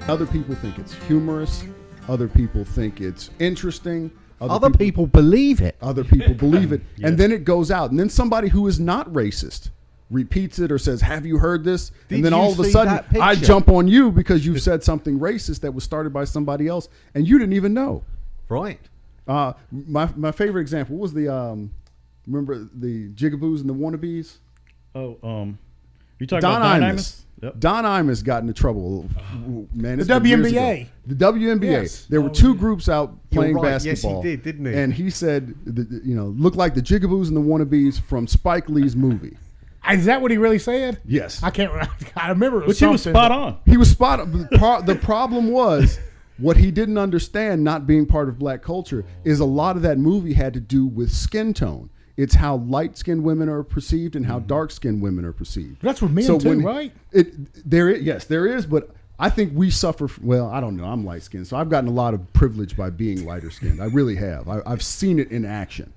Other people think it's humorous. Other people think it's interesting. Other people believe it. Other people believe it. Yeah. And then it goes out. And then somebody who is not racist repeats it or says, have you heard this? And then all of a sudden, I jump on you because you said something racist that was started by somebody else and you didn't even know. Right. My favorite example was the, remember the Jigaboos and the Wannabes? Oh, you talking Don about Don Imus. Imus? Yep. Don Imus got into trouble. Man, The WNBA. The WNBA. Yes. There were two groups out playing right. basketball. Yes, he did, didn't he? And he said, looked like the Jigaboos and the Wannabes from Spike Lee's movie. Is that what he really said? Yes. I can't. I remember it was But you was something. spot on. He was spot on. The problem was what he didn't understand, not being part of black culture, is a lot of that movie had to do with skin tone. It's how light-skinned women are perceived and how dark-skinned women are perceived. That's with men too, right? Yes, there is, but I think we suffer. Well, I don't know. I'm light-skinned, so I've gotten a lot of privilege by being lighter-skinned. I really have. I've seen it in action.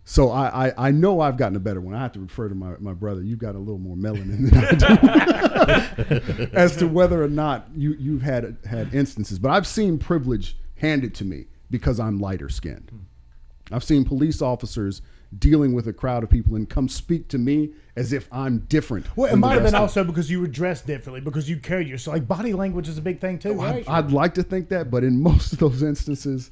So I know I've gotten a better one. I have to refer to my brother. You've got a little more melanin than I do. As to whether or not you've had instances. But I've seen privilege handed to me because I'm lighter-skinned. I've seen police officers dealing with a crowd of people and come speak to me as if I'm different. Well, it might have been also because you were dressed differently, because you carried yourself. Like body language is a big thing too, right? I'd like to think that, but in most of those instances,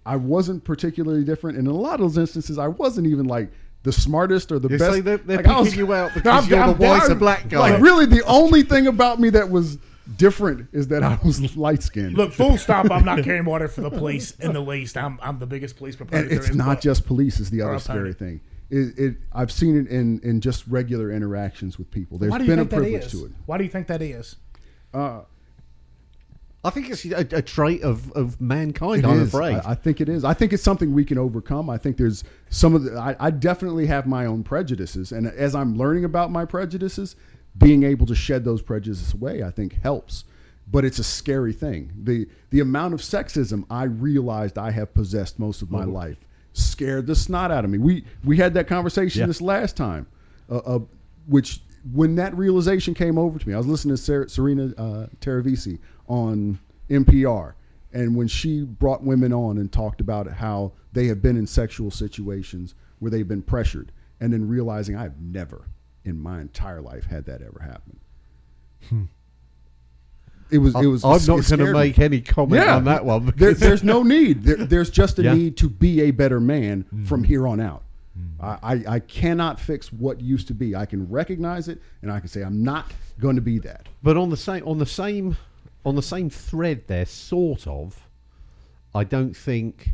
I wasn't particularly different. And in a lot of those instances, I wasn't even like the smartest or the best. So they're like, picking you out because you're the white black guy. Like really, the only thing about me that was different is that I was light skinned. Look, full stop. I'm not carrying water for the police in the least. I'm the biggest police proponent. And it's not just police; is the other scary thing. I've seen it in just regular interactions with people. There's been a privilege to it. Why do you think that is? I think it's a trait of mankind. It I'm is. afraid. I think it is. I think it's something we can overcome. I think there's some of the. I definitely have my own prejudices, and as I'm learning about my prejudices, being able to shed those prejudices away, I think helps. But it's a scary thing. The amount of sexism I realized I have possessed most of my life scared the snot out of me. We had that conversation this last time, which when that realization came over to me, I was listening to Serena Teravisi on NPR, and when she brought women on and talked about how they have been in sexual situations where they've been pressured, and then realizing I've never in my entire life had that ever happen. It was. I'm not going to make any comment on that one. There's no need. There's just a need to be a better man from here on out. I cannot fix what used to be. I can recognize it, and I can say I'm not going to be that. But on the same thread there, sort of, I don't think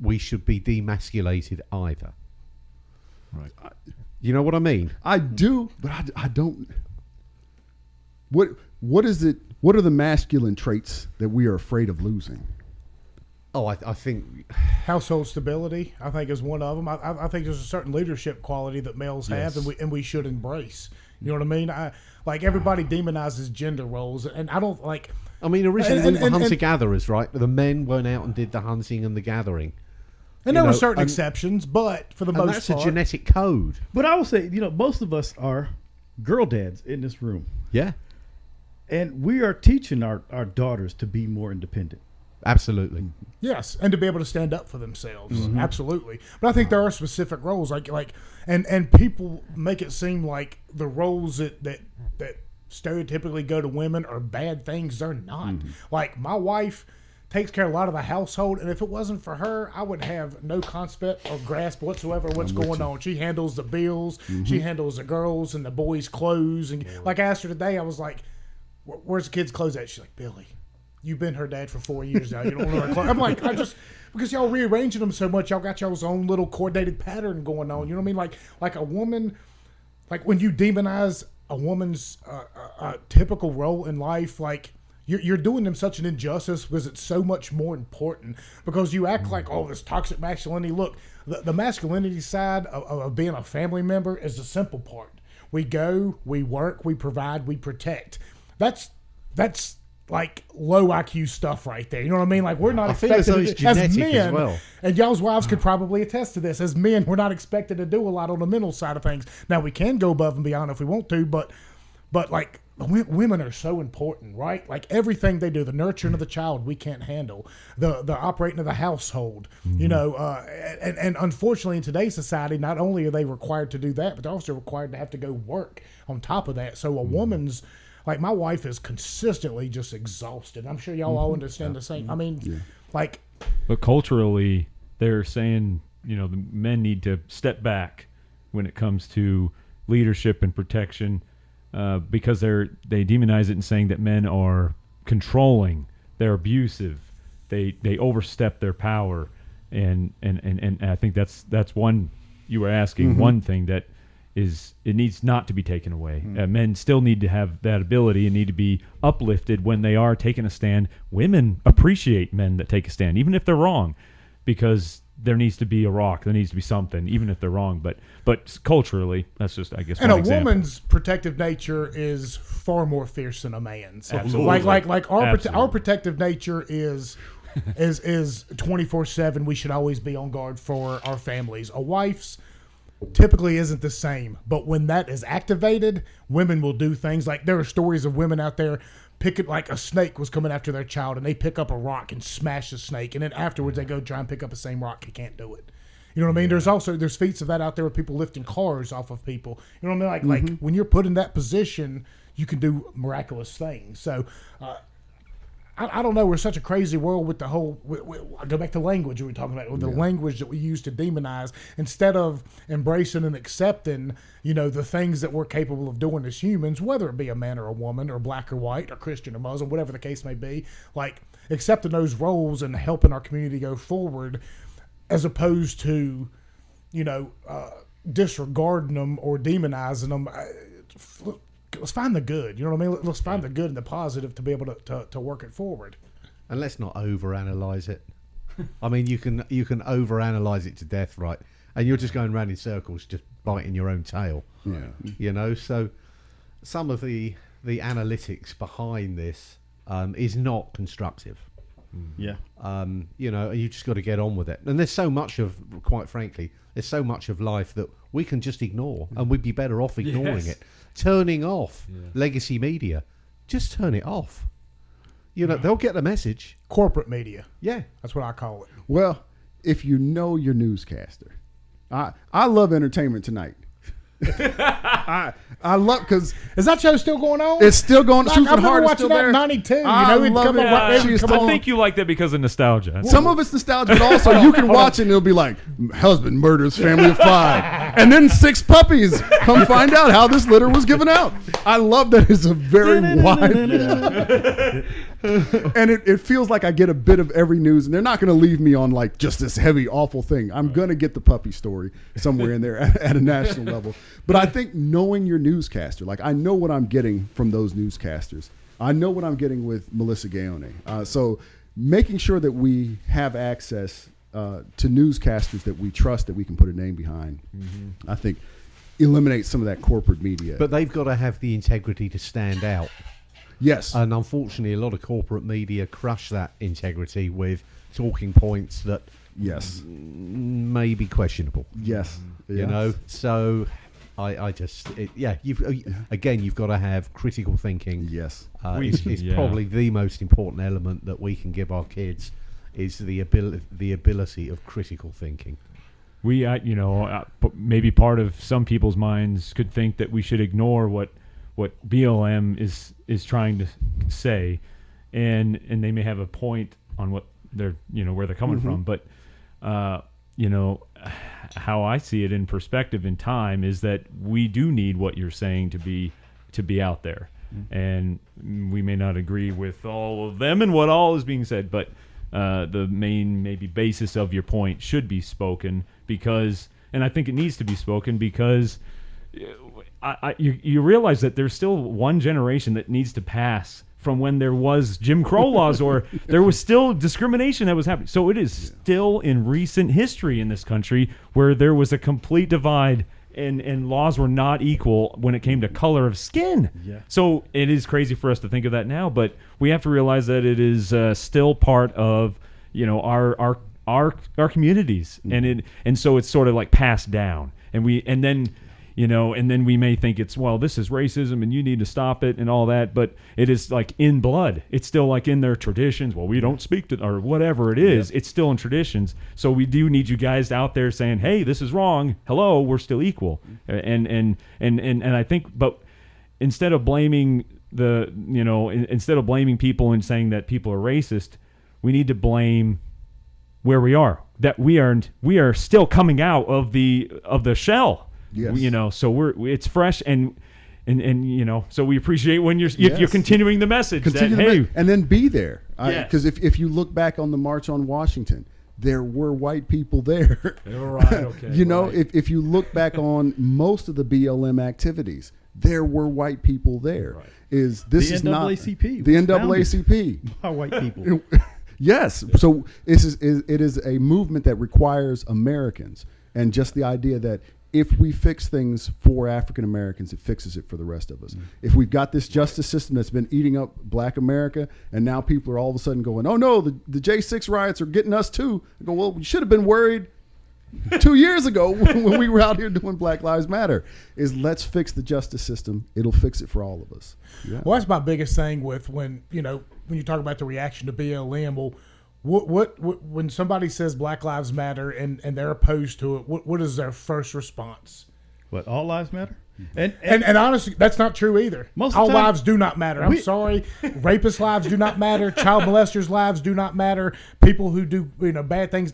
we should be demasculated either. Right. You know what I mean? I do, but I don't. What is it? What are the masculine traits that we are afraid of losing? Oh, I think household stability, I think, is one of them. I think there's a certain leadership quality that males have, and we should embrace. You know what I mean? Like everybody demonizes gender roles, and I don't like. I mean, originally we were hunter-gatherers, right? But the men went out and did the hunting and the gathering. And there were certain exceptions, but for the most part, that's a genetic code. But I would say, most of us are girl dads in this room. Yeah. And we are teaching our daughters to be more independent. Absolutely. Yes, and to be able to stand up for themselves. Absolutely. But I think there are specific roles, and people make it seem like the roles that stereotypically go to women are bad things. They're not. Like my wife takes care of a lot of the household, and if it wasn't for her, I would have no concept or grasp whatsoever what's going on. She handles the bills, she handles the girls and the boys' clothes, and like I asked her today, I was like, "Where's the kids' clothes at?" She's like, "Billy, you've been her dad for 4 years now. You don't know her clothes." I'm like, because y'all rearranging them so much, y'all got y'all's own little coordinated pattern going on. You know what I mean? Like a woman, like when you demonize a woman's typical role in life, like. You're doing them such an injustice because it's so much more important, because you act like, oh, this toxic masculinity. Look, the masculinity side of being a family member is the simple part. We go, we work, we provide, we protect. That's like low IQ stuff right there. You know what I mean? Like we're not expected as men, as well. And y'all's wives could probably attest to this. As men, we're not expected to do a lot on the mental side of things. Now we can go above and beyond if we want to, but like women are so important, right? Like everything they do, the nurturing of the child, we can't handle. The operating of the household, you know, and unfortunately in today's society, not only are they required to do that, but they're also required to have to go work on top of that. So a woman's, like my wife is consistently just exhausted. I'm sure y'all all understand the same. I mean, like. But culturally, they're saying, you know, the men need to step back when it comes to leadership and protection. Because they demonize it and saying that men are controlling, they're abusive, they overstep their power, and I think that's one you were asking. One thing that is, it needs not to be taken away. Men still need to have that ability and need to be uplifted when they are taking a stand. Women appreciate men that take a stand, even if they're wrong, because there needs to be a rock. There needs to be something, even if they're wrong. But culturally, that's just, I guess, and one a example. woman's protective nature is far more fierce than a man's. Absolutely. Like our Absolutely. our protective nature is 24/7. We should always be on guard for our families. A wife's typically isn't the same, but when that is activated, women will do things like, there are stories of women out there picking, like a snake was coming after their child, and they pick up a rock and smash the snake, and then afterwards they go try and pick up the same rock. He can't do it. You know what I mean? There's feats of that out there with people lifting cars off of people. You know what I mean? Like when you're put in that position, you can do miraculous things. So I don't know. We're such a crazy world with the whole. I go back to language we were talking about, with the language that we use to demonize, instead of embracing and accepting, you know, the things that we're capable of doing as humans, whether it be a man or a woman or black or white or Christian or Muslim, whatever the case may be. Like accepting those roles and helping our community go forward, as opposed to, you know, disregarding them or demonizing them. Let's find the good. You know what I mean? Let's find the good and the positive to be able to work it forward. And let's not overanalyze it. I mean, you can overanalyze it to death, right? And you're just going around in circles, just biting your own tail. Yeah. You know, so some of the analytics behind this is not constructive. Yeah. You know, you just got to get on with it. And there's so much of, quite frankly, there's so much of life that we can just ignore, and we'd be better off ignoring it. Turning off legacy media. Just turn it off. You know, they'll get the message. Corporate media. Yeah. That's what I call it. Well, if you know your newscaster, I love Entertainment Tonight. I love, because Is that show still going on? it's still going. Like, Susan I remember Hart is watching still that there. in 92. You I know, it'd love come it. on right- it would She's come still I on. think you like that because of nostalgia. Some of it's nostalgia, but also you can watch it and it'll be like, husband murders family of 5. And then 6 puppies come find out how this litter was given out. I love that it's a very wide. And it feels like I get a bit of every news, and they're not going to leave me on like just this heavy, awful thing. I'm going to get the puppy story somewhere in there at a national level. But I think knowing your newscaster, like I know what I'm getting from those newscasters. I know what I'm getting with Melissa Gaone. So making sure that we have access to newscasters that we trust, that we can put a name behind, I think eliminates some of that corporate media. But they've got to have the integrity to stand out. yes. And unfortunately, a lot of corporate media crush that integrity with talking points that yes. may be questionable. Yes. You know, so I just, you've got to have critical thinking. Yes. It's probably the most important element that we can give our kids is the ability of critical thinking. We, maybe part of some people's minds could think that we should ignore what BLM is trying to say, and they may have a point on what they're, where they're coming from, but how I see it in perspective in time is that we do need what you're saying to be out there, and we may not agree with all of them and what all is being said, but the main maybe basis of your point should be spoken because, and I think it needs to be spoken because you realize that there's still one generation that needs to pass from when there was Jim Crow laws or there was still discrimination that was happening. So it is still in recent history in this country where there was a complete divide and laws were not equal when it came to color of skin. Yeah. So it is crazy for us to think of that now, but we have to realize that it is still part of our communities, and so it's sort of like passed down, and then and then we may think it's, well, this is racism and you need to stop it and all that, but it is like in blood. It's still like in their traditions. Well, we don't speak to, or whatever it is. It's still in traditions. So we do need you guys out there saying, hey, this is wrong. Hello, we're still equal. And I think, but instead of blaming instead of blaming people and saying that people are racist, we need to blame where we are, that we are still coming out of the shell. Yes. So it's fresh and so we appreciate when if you're continuing the message and then be there. Yes. Because if you look back on the March on Washington, there were white people there. Right, okay. If you look back on most of the BLM activities, there were white people there. Right. The NAACP. The NAACP By white people. Yes. So it is a movement that requires Americans, and just the idea that if we fix things for African Americans, it fixes it for the rest of us. If we've got this justice system that's been eating up Black America, and now people are all of a sudden going, oh no, the J6 riots are getting us too. I go, well, we should have been worried 2 years ago when we were out here doing Black Lives Matter. Is let's fix the justice system. It'll fix it for all of us. Yeah. Well, that's my biggest thing with when you talk about the reaction to BLM. Well, what when somebody says Black Lives Matter and they're opposed to it, what is their first response? What, all lives matter? And honestly, that's not true either. All lives do not matter. I'm sorry. Rapist lives do not matter. Child molesters' lives do not matter. People who do bad things,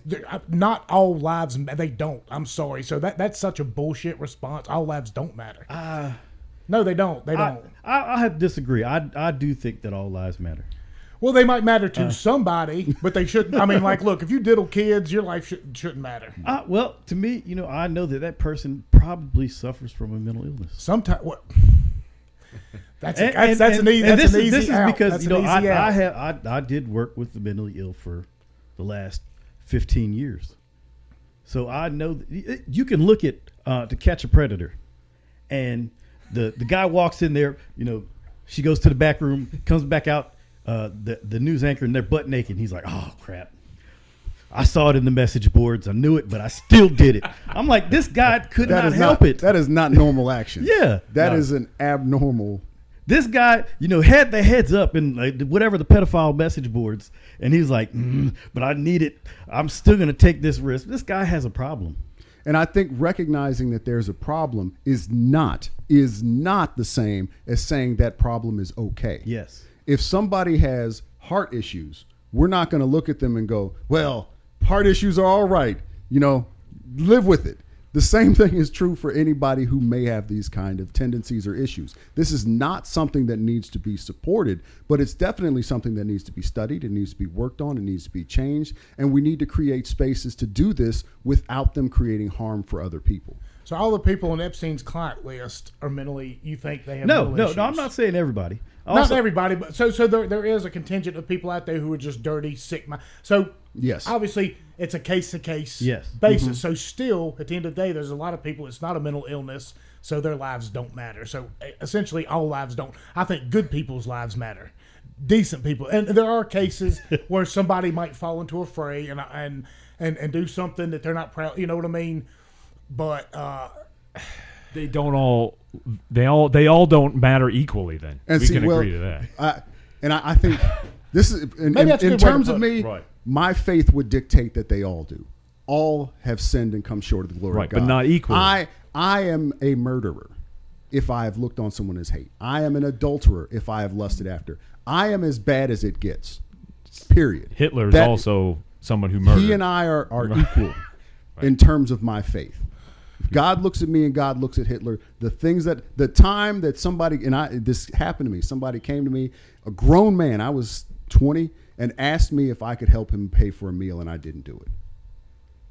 not all lives, they don't. I'm sorry. So that's such a bullshit response. All lives don't matter. No, they don't. They don't. I have to disagree. I do think that all lives matter. Well, they might matter to somebody, but they shouldn't. I mean, like, look, if you diddle kids, your life shouldn't matter. Well, to me, I know that person probably suffers from a mental illness. Sometimes, what? That's an easy. This is because I did work with the mentally ill for the last 15 years, so I know that you can look at To Catch a Predator, and the guy walks in there. She goes to the back room, comes back out. The news anchor, and they're butt naked. He's like, oh crap, I saw it in the message boards. I knew it, but I still did it. I'm like, this guy could not help it. That is not normal action. Yeah, that is an abnormal. This guy, had their heads up in like whatever the pedophile message boards, and he's like, but I need it. I'm still going to take this risk. This guy has a problem. And I think recognizing that there's a problem is not the same as saying that problem is okay. Yes. If somebody has heart issues, we're not going to look at them and go, well, heart issues are all right. Live with it. The same thing is true for anybody who may have these kind of tendencies or issues. This is not something that needs to be supported, but it's definitely something that needs to be studied. It needs to be worked on. It needs to be changed. And we need to create spaces to do this without them creating harm for other people. So all the people on Epstein's client list are mentally, you think they have mental issues? No, I'm not saying everybody. Not everybody, but so there is a contingent of people out there who are just dirty, sick. So yes, obviously it's a case-to-case basis. Mm-hmm. So still, at the end of the day, there's a lot of people, it's not a mental illness, so their lives don't matter. So essentially all lives don't. I think good people's lives matter. Decent people. And there are cases where somebody might fall into a fray and do something that they're not proud, you know what I mean? But they all don't matter equally. Then and we can agree to that. I think this is in terms of me. Right. My faith would dictate that they all do. All have sinned and come short of the glory of God. But not equally. I am a murderer if I have looked on someone as hate. I am an adulterer if I have lusted after. I am as bad as it gets. Period. Hitler is also someone who murdered. He and I are equal in terms of my faith. If God looks at me and God looks at Hitler, the time that somebody, this happened to me, somebody came to me, a grown man, I was 20, and asked me if I could help him pay for a meal, and I didn't do it.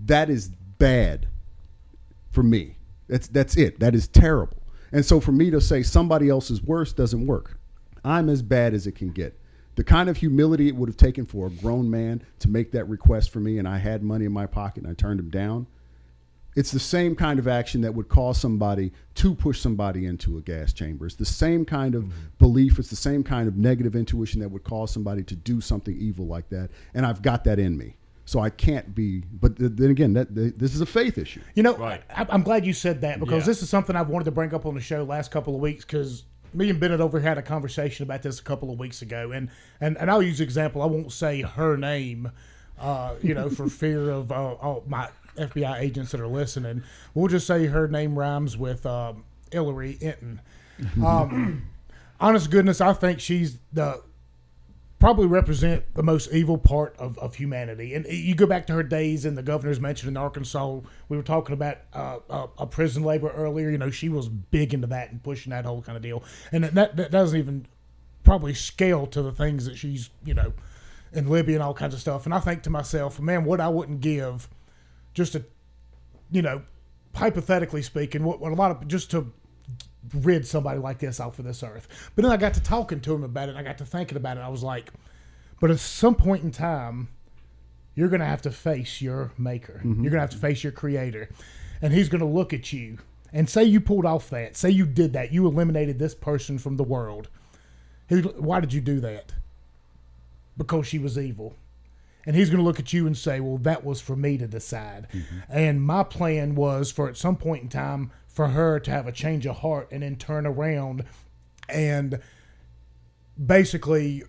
That is bad for me. That's it. That is terrible. And so for me to say somebody else is worse doesn't work. I'm as bad as it can get. The kind of humility it would have taken for a grown man to make that request for me, and I had money in my pocket and I turned him down, it's the same kind of action that would cause somebody to push somebody into a gas chamber. It's the same kind of belief. It's the same kind of negative intuition that would cause somebody to do something evil like that. And I've got that in me. So I can't be. But then again, this is a faith issue. You know, Right. I'm glad you said that because Yeah. this is something I've wanted to bring up on the show last couple of weeks because me and Bennett over had a conversation about this a couple of weeks ago, and I'll use an example. I won't say her name, for fear of all my FBI agents that are listening. We'll just say her name rhymes with Hillary Hinton. Honest goodness, I think she's probably represent the most evil part of humanity. And you go back to her days in the governor's mansion in Arkansas. We were talking about a prison labor earlier. You know, she was big into that and pushing that whole kind of deal. And that doesn't even probably scale to the things that she's, in Libya and all kinds of stuff. And I think to myself, man, what I wouldn't give just to, hypothetically speaking, what a lot of, just to rid somebody like this off of this earth. But then I got to talking to him about it, and I got to thinking about it. I was like, but at some point in time, you're going to have to face your maker. You're going to have to face your creator. And he's going to look at you and say you pulled off that. Say you did that. You eliminated this person from the world. Why did you do that? Because she was evil. And he's going to look at you and say, well, that was for me to decide. And my plan was for at some point in time for her to have a change of heart and then turn around and basically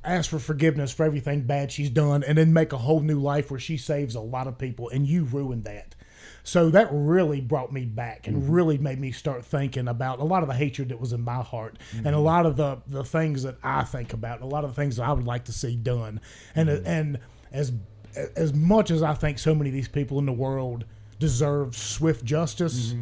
ask for forgiveness for everything bad she's done and then make a whole new life where she saves a lot of people, and you ruined that. So that really brought me back and really made me start thinking about a lot of the hatred that was in my heart and a lot of the things that I think about, and a lot of the things that I would like to see done. And as much as I think so many of these people in the world deserve swift justice,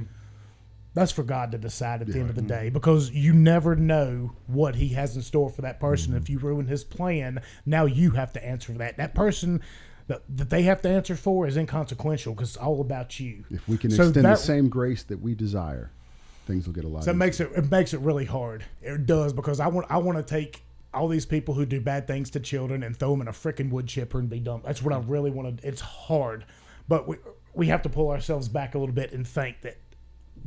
that's for God to decide at the end of the day, because you never know what he has in store for that person. If you ruin his plan, now you have to answer for that. That person that they have to answer for is inconsequential because it's all about you. If we can extend the same grace that we desire, things will get a lot. So it makes it really hard. It does, because I want to take all these people who do bad things to children and throw them in a freaking wood chipper and be done. That's what I really want to. It's hard, but we have to pull ourselves back a little bit and think that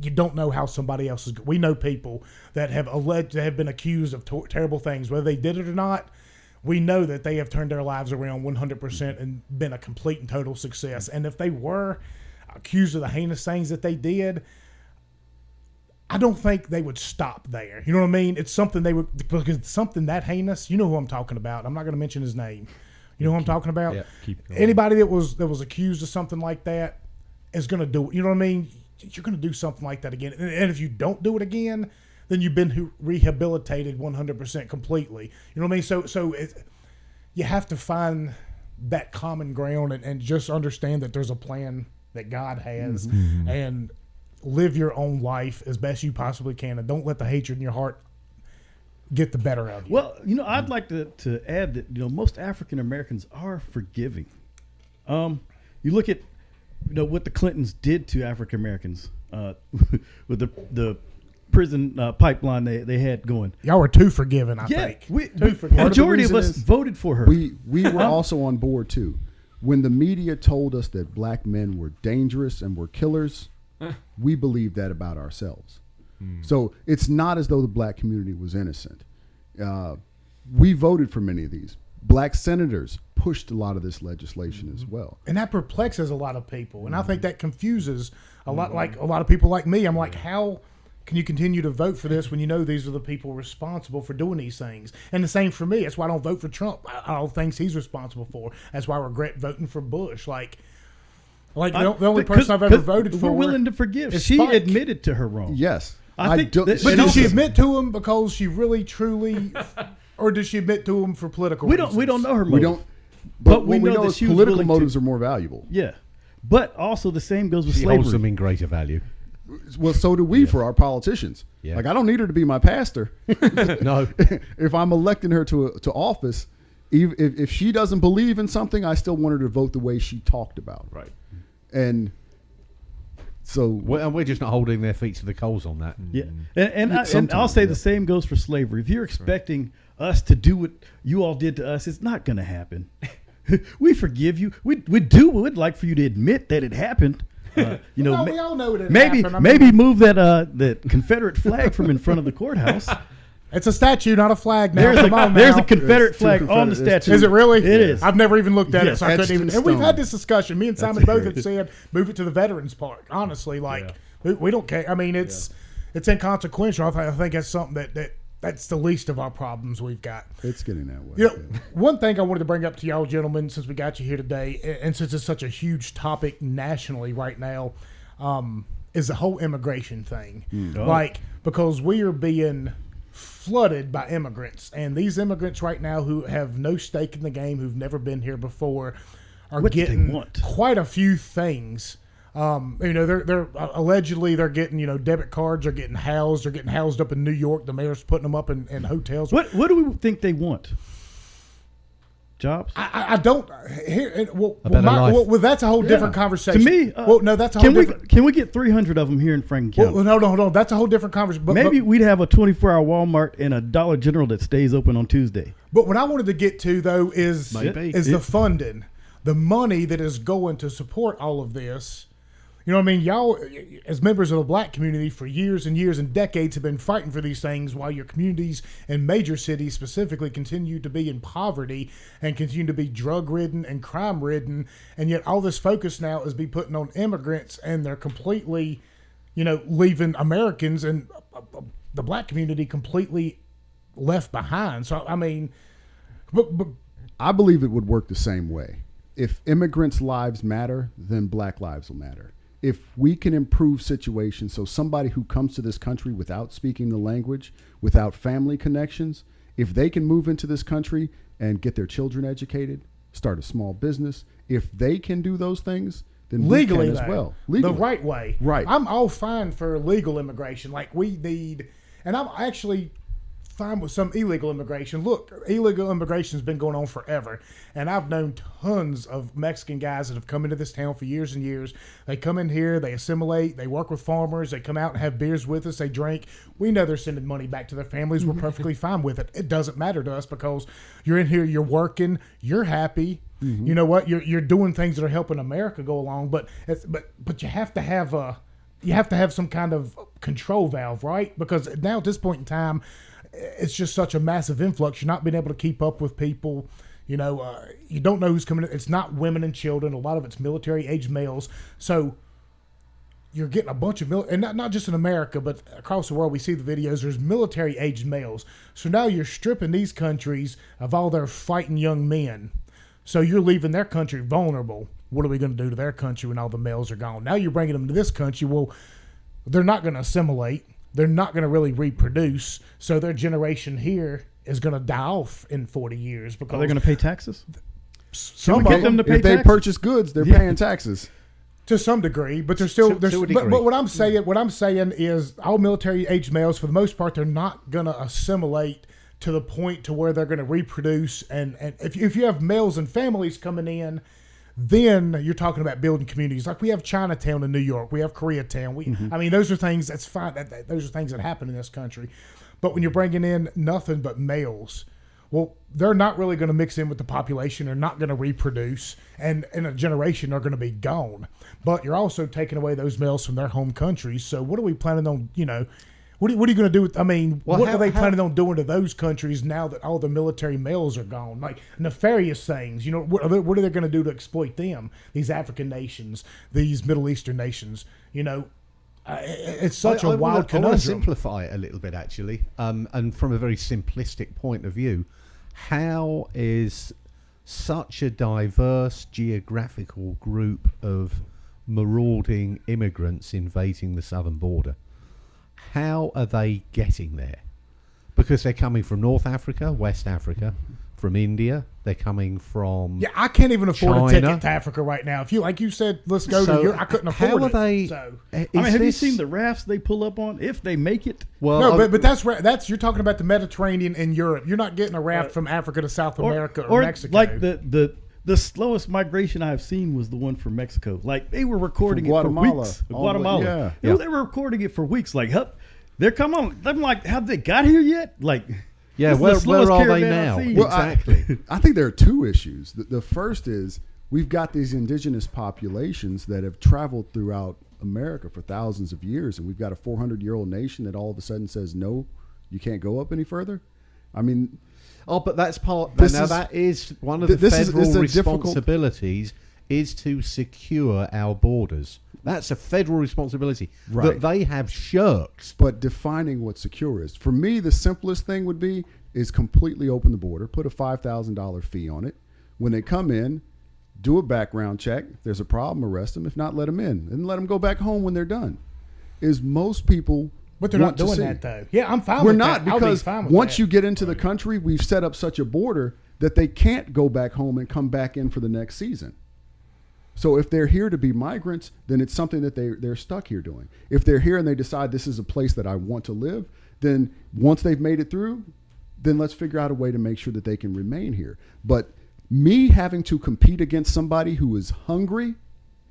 you don't know how somebody else is. We know people that have been accused of terrible things, whether they did it or not. We know that they have turned their lives around 100% and been a complete and total success. And if they were accused of the heinous things that they did, I don't think they would stop there. You know what I mean? It's something because something that heinous. You know who I'm talking about. I'm not going to mention his name. You know who I'm talking about? Yeah, keep going. Anybody that was accused of something like that is going to do it. You know what I mean? You're going to do something like that again. And if you don't do it again, then you've been rehabilitated 100% completely. You know what I mean? So you have to find that common ground and just understand that there's a plan that God has and live your own life as best you possibly can, and don't let the hatred in your heart get the better of you. Well, I'd like to add that, most African Americans are forgiving. You look at what the Clintons did to African Americans with the prison pipeline they had going. Y'all were too forgiving, I think. Majority of us voted for her. We were also on board too. When the media told us that black men were dangerous and were killers, we believed that about ourselves. So it's not as though the black community was innocent. We voted for many of these. Black senators pushed a lot of this legislation as well. And that perplexes a lot of people. And I think that confuses a lot, like a lot of people like me. I'm like, how can you continue to vote for this when you know these are the people responsible for doing these things? And the same for me. That's why I don't vote for Trump. All things he's responsible for. That's why I regret voting for Bush. The only person I've ever voted for. We're willing to forgive. She Spike. admitted to her wrong. Yes. I think But did she admit to him because she really, truly, or did she admit to him for political reasons? We don't know her motive. We don't. But we what we know know that is she was political willing motives to- are more valuable. Yeah. But also the same goes with She holds slavery. them in greater value. Well, so do we for our politicians. Yeah. Like, I don't need her to be my pastor. No. If I'm electing her to office, if she doesn't believe in something, I still want her to vote the way she talked about. Right. And so We're just not holding their feet to the coals on that. Yeah, and I'll Sometimes, say yeah. the same goes for slavery. If you're expecting us to do what you all did to us, it's not going to happen. We forgive you. We'd like for you to admit that it happened. we all know that it maybe happened. I mean, maybe move that Confederate flag from in front of the courthouse. It's a statue, not a flag. Now, There's come on now. there's a Confederate It's two flag on the Confederate- it's statue. Is it really? It is. I've never even looked at it, Yes. so I couldn't Etched even. in And we've stone. had this discussion. Me and Simon both have said move it to the Veterans Park. Honestly, like we don't care. I mean, it's inconsequential. I think that's something that's the least of our problems we've got. It's getting that way. You know, one thing I wanted to bring up to y'all gentlemen, since we got you here today, and since it's such a huge topic nationally right now, is the whole immigration thing. Like, because we are being flooded by immigrants, and these immigrants right now who have no stake in the game, who've never been here before, are What do they getting want? quite a few things. They're allegedly they're getting, debit cards are getting housed. They're getting housed up in New York. The mayor's putting them up in hotels. What do we think they want? Jobs? I don't hear. Well, A better life. well, that's a whole different Yeah. conversation. To me, well, no, that's a whole different. Can we get 300 of them here in Franklin County? Well, no, hold on. That's a whole different conversation. Maybe we'd have a 24-hour Walmart and a Dollar General that stays open on Tuesday. But what I wanted to get to though is Maybe. the funding, the money that is going to support all of this. You know what I mean? Y'all, as members of the black community for years and years and decades have been fighting for these things while your communities and major cities specifically continue to be in poverty and continue to be drug-ridden and crime-ridden. And yet all this focus now is be putting on immigrants, and they're completely, leaving Americans and the black community completely left behind. So, I mean, but I believe it would work the same way. If immigrants' lives matter, then black lives will matter. If we can improve situations so somebody who comes to this country without speaking the language, without family connections, if they can move into this country and get their children educated, start a small business, if they can do those things, then legally we can as though, well. Legally. the right way. Right. I'm all fine for legal immigration. Like we need, and I'm actually fine with some illegal immigration. Look, illegal immigration has been going on forever, and I've known tons of Mexican guys that have come into this town for years and years. They come in here, they assimilate, they work with farmers, they come out and have beers with us, they drink. We know they're sending money back to their families. We're perfectly fine with it. It doesn't matter to us because you're in here, you're working, you're happy. You know what? You're doing things that are helping America go along, but you have to have some kind of control valve, right? Because now at this point in time, it's just such a massive influx. You're not being able to keep up with people. You don't know who's coming in. It's not women and children. A lot of it's military-aged males. So you're getting a bunch of and not just in America, but across the world, we see the videos. There's military-aged males. So now you're stripping these countries of all their fighting young men. So you're leaving their country vulnerable. What are we going to do to their country when all the males are gone? Now you're bringing them to this country. Well, they're not going to assimilate. They're not going to really reproduce. So their generation here is going to die off in 40 years. Because Are they going to pay taxes? some we of get them to pay if they taxes? purchase goods, they're paying taxes. to some degree, but they're still To a degree. but what I'm saying is all military age males, for the most part, they're not going to assimilate to the point to where they're going to reproduce. And if you have males and families coming in, then you're talking about building communities. Like we have Chinatown in New York, we have Koreatown. I mean, those are things that's fine. Those are things that happen in this country. But when you're bringing in nothing but males, well, they're not really going to mix in with the population. They're not going to reproduce, and in a generation, they're going to be gone. But you're also taking away those males from their home countries. So what are we planning on? What are you going to do with? I mean, Well, what how- are they how- planning on doing to those countries now that all the military males are gone? Like nefarious things. What are they going to do to exploit them? These African nations, these Middle Eastern nations. It's such a wild I want to conundrum. simplify it a little bit, actually, and from a very simplistic point of view. How is such a diverse geographical group of marauding immigrants invading the southern border? How are they getting there? Because they're coming from North Africa, West Africa, from India. They're coming from Yeah, I can't even afford a China. ticket to Africa right now. If you like you said, let's go So to Europe. I couldn't afford how are it. they? So. is I mean, have you this- seen the rafts they pull up on if they make it? Well, No, but that's you're talking about the Mediterranean and Europe. You're not getting a raft from Africa to South America or Mexico. Like the slowest migration I've seen was the one from Mexico. Like they were recording From it for Guatemala. weeks. All the way- Guatemala. yeah. They were recording it for weeks. Like, they're coming on. I'm like, have they got here yet? Like, yeah, this is the where slowest are they caravan now? I've seen. Well, Exactly. I think there are two issues. The first is we've got these indigenous populations that have traveled throughout America for thousands of years, and we've got a 400-year-old nation that all of a sudden says, no, You can't go up any further. I mean, Oh, but that's part. This Now is- that is one of the this is- federal it's a difficult- responsibilities is to secure our borders. That's a federal responsibility Right. that they have shirked. but defining what secure is. For me, the simplest thing would be is completely open the border, put a $5,000 fee on it. When they come in, do a background check. If there's a problem, arrest them. If not, let them in. And let them go back home when they're done. Is most people But they're not want to doing see. that though. Yeah, I'm fine We're with not that. I'll be because fine with once that. you get into the country, we've set up such a border that they can't go back home and come back in for the next season. So if they're here to be migrants, then it's something that they're stuck here doing. If they're here and they decide this is a place that I want to live, then once they've made it through, then let's figure out a way to make sure that they can remain here. But me having to compete against somebody who is hungry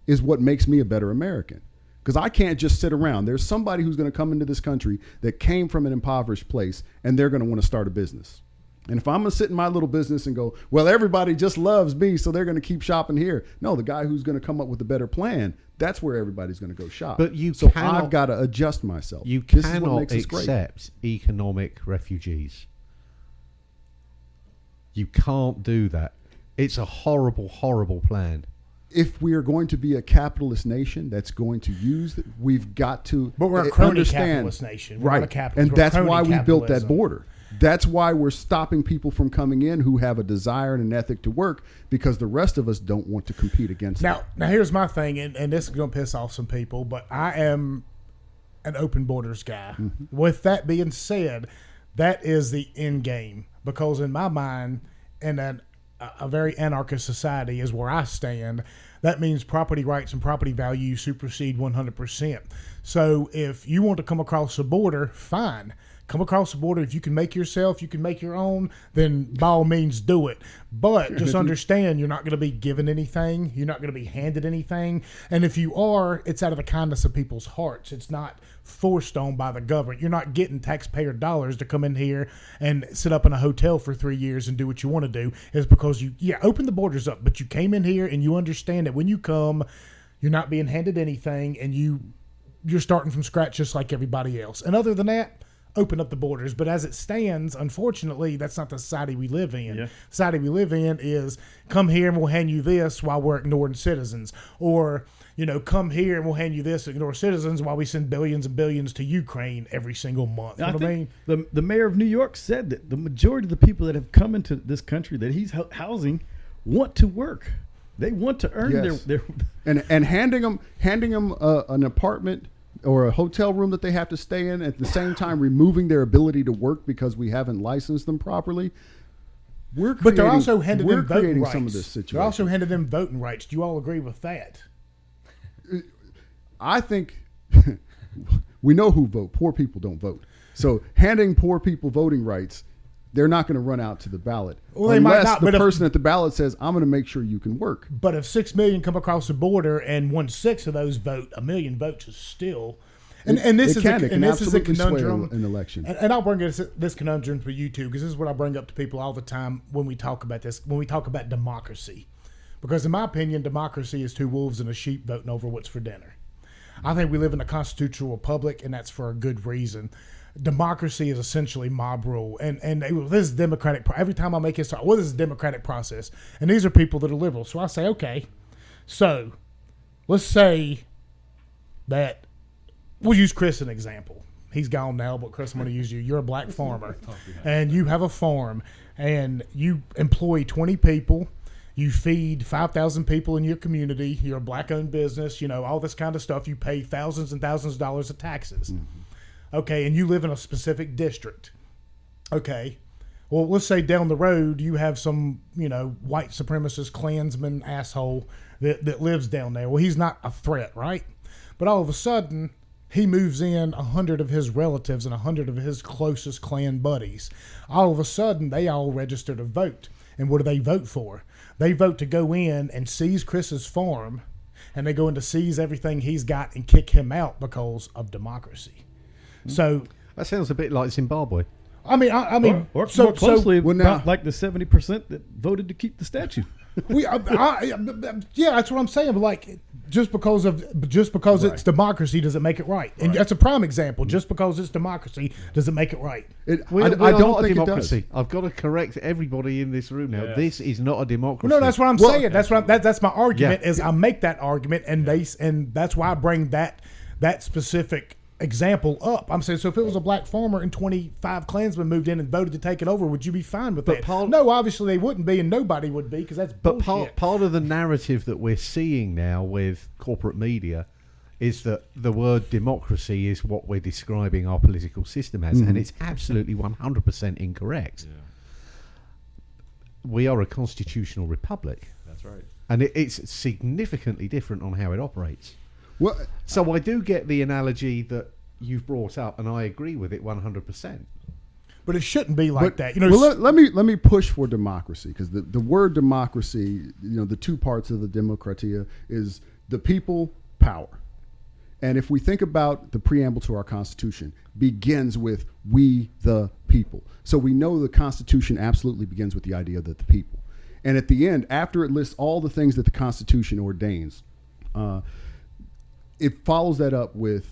is what makes me a better American. Because I can't just sit around. There's somebody who's going to come into this country that came from an impoverished place, and they're going to want to start a business. And if I'm going to sit in my little business and go, well, everybody just loves me, so they're going to keep shopping here. No, the guy who's going to come up with a better plan, that's where everybody's going to go shop. But you so cannot- I've got to adjust myself. You This is what cannot makes us great. accept economic refugees. You can't do that. It's a horrible, horrible plan. If we are going to be a capitalist nation that's going to use, we've got to But we're a crony understand, capitalist nation. We're right? not a capitalist. And We're that's crony why we built that capitalism. border. That's why we're stopping people from coming in who have a desire and an ethic to work, because the rest of us don't want to compete against them. Now here's my thing, and this is going to piss off some people, but I am an open borders guy. Mm-hmm. With that being said, that is the end game, because in my mind, in a very anarchist society is where I stand. That means property rights and property value supersede 100%. So if you want to come across the border, fine. Come across the border. If you can make yourself, you can make your own, then by all means do it. But just understand you're not going to be given anything. You're not going to be handed anything. And if you are, it's out of the kindness of people's hearts. It's not forced on by the government. You're not getting taxpayer dollars to come in here and sit up in a hotel for 3 years and do what you want to do. It's because open the borders up, but you came in here and you understand that when you come, you're not being handed anything, and you're starting from scratch just like everybody else. And other than that, open up the borders. But as it stands, unfortunately, that's not the society we live in. Yeah. The society we live in is come here and we'll hand you this while we're ignoring citizens. Or, come here and we'll hand you this and ignore citizens while we send billions and billions to Ukraine every single month. You know what I mean? The mayor of New York said that the majority of the people that have come into this country that he's housing want to work. They want to earn Yes. their and handing them an apartment or a hotel room that they have to stay in, at the same time removing their ability to work because we haven't licensed them properly. But they're also handing them voting creating rights. some of this situation. They're also handing them voting rights. Do you all agree with that? I think we know who vote. Poor people don't vote. So handing poor people voting rights, they're not going to run out to the ballot. Well, they might unless not, the but if- person at the ballot says, I'm going to make sure you can work. But if 6 million come across the border and 1/6 of those vote, 1 million votes is still. And this It is can. a, It and can this is a absolutely sway conundrum. an election. And I'll bring this conundrum for you too, because this is what I bring up to people all the time when we talk about this. When we talk about democracy, because in my opinion, democracy is two wolves and a sheep voting over what's for dinner. I think we live in a constitutional republic, and that's for a good reason. Democracy is essentially mob rule, and this is democratic. Every time I make it start, well, this is a democratic process, and these are people that are liberal. So I say, okay, so let's say that we'll use Chris as an example. He's gone now, but Chris, I'm going to use you. You're a black farmer, and you have a farm, and you employ 20 people. You feed 5,000 people in your community. You're a black-owned business. All this kind of stuff. You pay thousands and thousands of dollars of taxes. Mm-hmm. Okay, and you live in a specific district. Okay, well, let's say down the road you have some, white supremacist Klansman asshole that lives down there. Well, he's not a threat, right? But all of a sudden, he moves in 100 of his relatives and 100 of his closest Klan buddies. All of a sudden, they all register to vote. And what do they vote for? They vote to go in and seize Chris's farm, and they go in to seize everything he's got and kick him out because of democracy. So That sounds a bit like Zimbabwe. I mean, or so more closely, well, now- about like the 70% that voted to keep the statue. yeah, that's what I'm saying. But like, just because it's democracy doesn't make it right. And that's a prime example. Just because it's democracy doesn't make it right. I don't not think a it democracy. does. I've got to correct everybody in this room now. Yeah. This is not a democracy. No, that's what I'm saying. That's my argument. Yeah. Is I make that argument, and that's why I bring that specific example up. I'm saying, so if it was a black farmer and 25 Klansmen moved in and voted to take it over, would you be fine with that? No, obviously they wouldn't be, and nobody would be, because that's bullshit. Part of the narrative that we're seeing now with corporate media is that the word democracy is what we're describing our political system as, and it's absolutely 100% incorrect. Yeah. We are a constitutional republic. That's right. And it's significantly different on how it operates. Well, So I do get the analogy that you've brought up, and I agree with it 100%. But it shouldn't be like that. let me push for democracy, because the word democracy, the two parts of the democratia is the people, power. And if we think about the preamble to our Constitution, begins with we the people. So we know the Constitution absolutely begins with the idea that the people. And at the end, after it lists all the things that the Constitution ordains, it follows that up with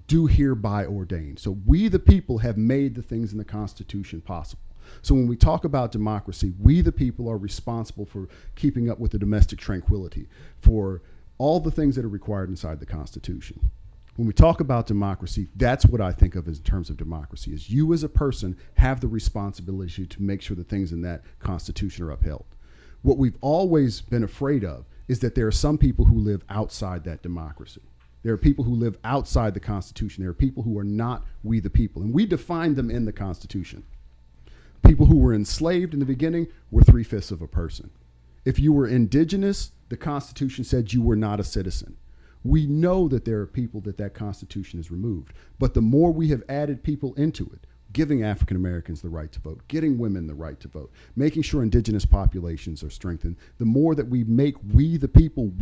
do hereby ordain. So we the people have made the things in the Constitution possible. So when we talk about democracy, we the people are responsible for keeping up with the domestic tranquility, for all the things that are required inside the Constitution. When we talk about democracy, that's what I think of as in terms of democracy, is you as a person have the responsibility to make sure the things in that Constitution are upheld. What we've always been afraid of is that there are some people who live outside that democracy. There are people who live outside the Constitution. There are people who are not we the people. And we define them in the Constitution. People who were enslaved in the beginning were 3/5 of a person. If you were indigenous, the Constitution said you were not a citizen. We know that there are people that Constitution has removed. But the more we have added people into it, giving African Americans the right to vote, getting women the right to vote, making sure indigenous populations are strengthened, the more that we make we the people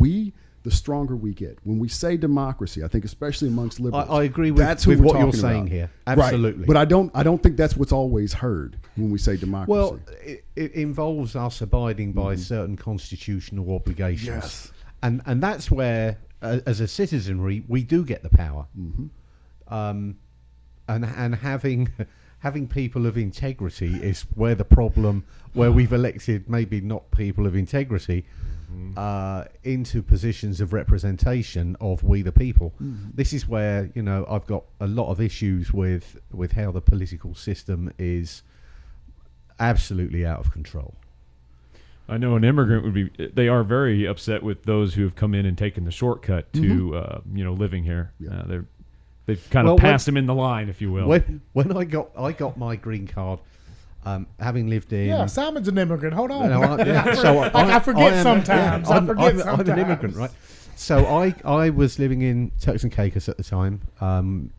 the stronger we get. When we say democracy, I think especially amongst liberals, I agree with that's who we're what you're talking saying about. here. Absolutely. Right. But I don't think that's what's always heard when we say democracy. Well, it involves us abiding by certain constitutional obligations. Yes. And that's where, as a citizenry, we do get the power. And having people of integrity is where the problem, where we've elected maybe not people of integrity into positions of representation of we the people. This is where I've got a lot of issues with how the political system is absolutely out of control. I know an immigrant they are very upset with those who have come in and taken the shortcut to living here. Yeah. They've kind of passed them in the line, if you will. When I got my green card, having lived in... Yeah, Simon's an immigrant. Hold on. I forget sometimes. I'm an immigrant, right? So I was living in Turks and Caicos at the time,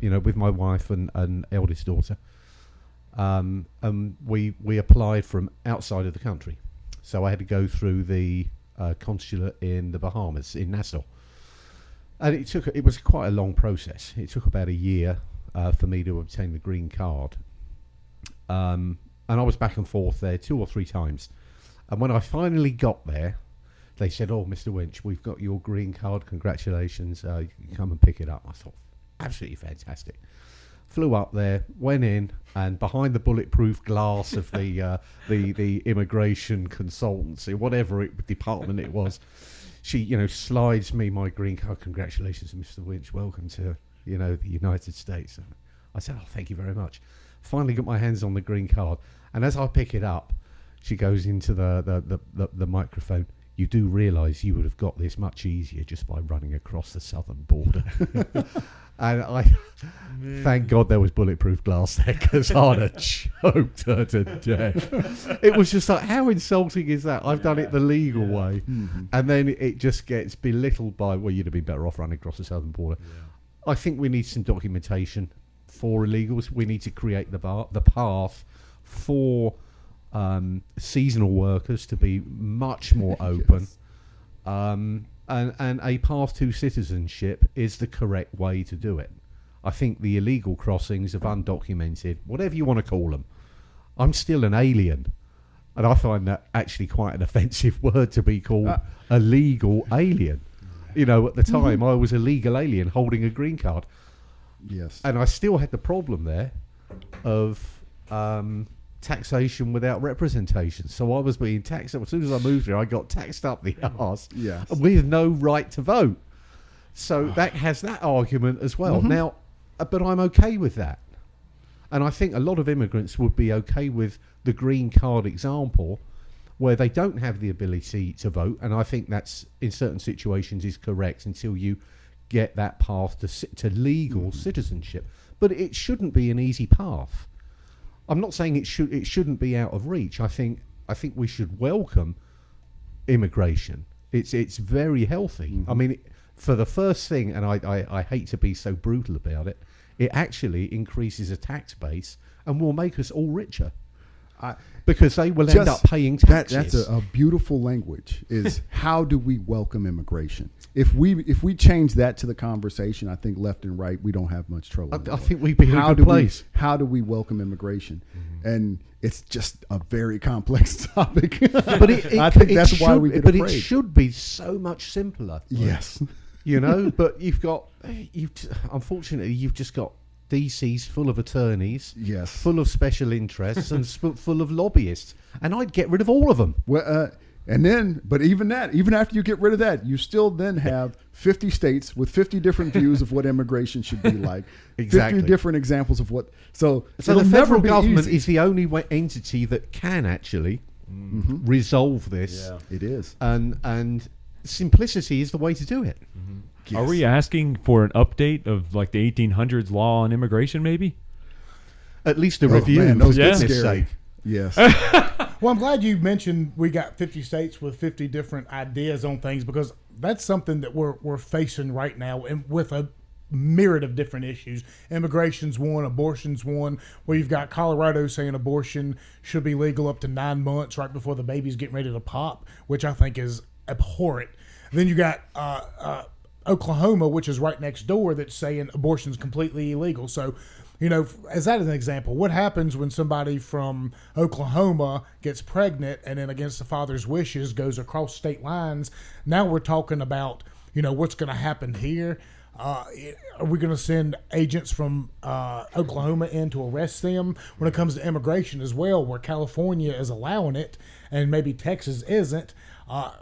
with my wife and eldest daughter. And we applied from outside of the country. So I had to go through the consulate in the Bahamas, in Nassau. And it was quite a long process. It took about a year for me to obtain the green card. And I was back and forth there 2 or 3 times. And when I finally got there, they said, "Oh, Mr. Winch, we've got your green card. Congratulations. You can come and pick it up." I thought, absolutely fantastic. Flew up there, went in, and behind the bulletproof glass of the immigration consultancy, whatever department it was, she, slides me my green card. "Congratulations, Mr. Winch. Welcome to, the United States." I said, "Oh, thank you very much." Finally got my hands on the green card, and as I pick it up, she goes into the microphone. "You do realise you would have got this much easier just by running across the southern border." And thank God there was bulletproof glass there, because I'd have choked her to death. It was just like, how insulting is that? I've done it the legal way. And then it just gets belittled by, well, you'd have been better off running across the southern border. I think we need some documentation for illegals. We need to create the path for seasonal workers to be much more open. And a path to citizenship is the correct way to do it. I think the illegal crossings of undocumented, whatever you want to call them, I'm still an alien. And I find that actually quite an offensive word, to be called a legal alien. You know, at the time, I was a legal alien holding a green card. Yes. And I still had the problem there of taxation without representation. So I was being taxed. As soon as I moved here, I got taxed up the arse Yes. with no right to vote. So that has that argument as well. Now, but I'm okay with that. And I think a lot of immigrants would be okay with the green card example where they don't have the ability to vote. And I think that's, in certain situations, is correct until you get that path to legal citizenship. But it shouldn't be an easy path. I'm not saying it shouldn't be out of reach. I think we should welcome immigration. It's very healthy. I mean, for the first thing, and I hate to be so brutal about it, it actually increases a tax base and will make us all richer. Because they will end up paying taxes. That's a beautiful language. Is how do we welcome immigration? If we change that to the conversation, I think left and right we don't have much trouble. I think we'd be in a good place. How do we welcome immigration? And it's just a very complex topic. But I think that's why we get afraid. But it should be so much simpler. Yes. You know, but unfortunately, you've just got DC's full of attorneys, Yes. full of special interests, and full of lobbyists. And I'd get rid of all of them. Well, but even after you get rid of that, you still then have 50 states with 50 different views of what immigration should be like. Exactly. 50 different examples of what. So the it'll federal never be government easy. is the only entity that can actually resolve this. It is. And simplicity is the way to do it. Yes. Are we asking for an update of like the 1800s law on immigration, maybe? At least a Oh, review, man, for those get goodness scary. sake. Yes. Well, I'm glad you mentioned we got 50 states with 50 different ideas on things, because that's something that we're facing right now, and with a myriad of different issues. Immigration's one, abortion's one, where you've got Colorado saying abortion should be legal up to 9 months right before the baby's getting ready to pop, which I think is abhorrent. Then you got Oklahoma, which is right next door, that's saying abortion's completely illegal. So, you know, as that an example, what happens when somebody from Oklahoma gets pregnant and then against the father's wishes goes across state lines? Now we're talking about, you know, what's going to happen here. Are we going to send agents from Oklahoma in to arrest them? When it comes to immigration as well, where California is allowing it and maybe Texas isn't,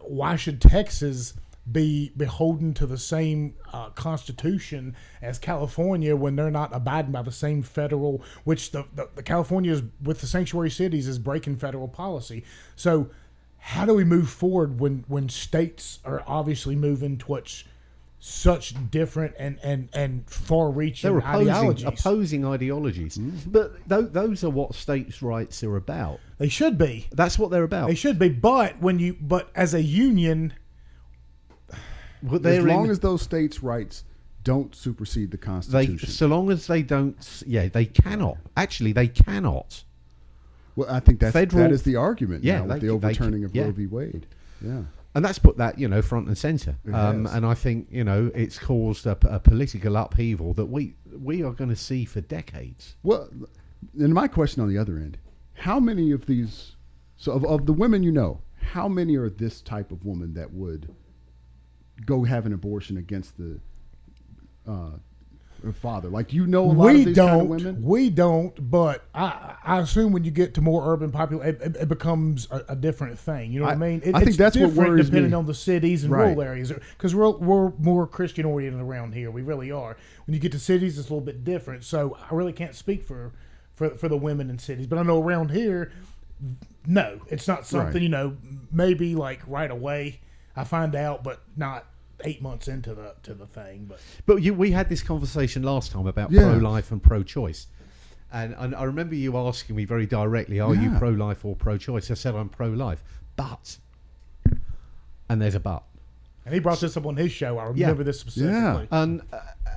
why should Texas be beholden to the same constitution as California when they're not abiding by the same federal, which the California is, with the sanctuary cities, is breaking federal policy. So how do we move forward when states are obviously moving towards such different and far-reaching They're ideologies? opposing ideologies. But those are what states' rights are about. They should be. That's what they're about. They should be. But as a union, But As long as those states' rights don't supersede the Constitution. so long as they don't, they cannot. Actually, they cannot. Well, I think that Federal- is the argument Yeah, now with they- the overturning of yeah. Roe v. Wade. Yeah. And that's put that, front and centre. It has. And I think, it's caused a political upheaval that we are going to see for decades. Well, and my question on the other end, how many of these, so of the women how many are this type of woman that would go have an abortion against the her father? Like, a lot of these kind of women? We don't, but I assume when you get to more urban population, it becomes a different thing. You know what I mean? I think it's that's what different worries depending me. on the cities and Right. rural areas, because we're more Christian oriented around here. We really are. When you get to cities, it's a little bit different. So I really can't speak for the women in cities, but I know around here, no, it's not something Right. Maybe like right away I find out, but not 8 months into the thing. But we had this conversation last time about Yeah. pro-life and pro-choice. And I remember you asking me very directly, are you Yeah. pro-life or pro-choice? I said I'm pro-life. But, and there's a but. And he brought this up on his show. I remember this specifically. And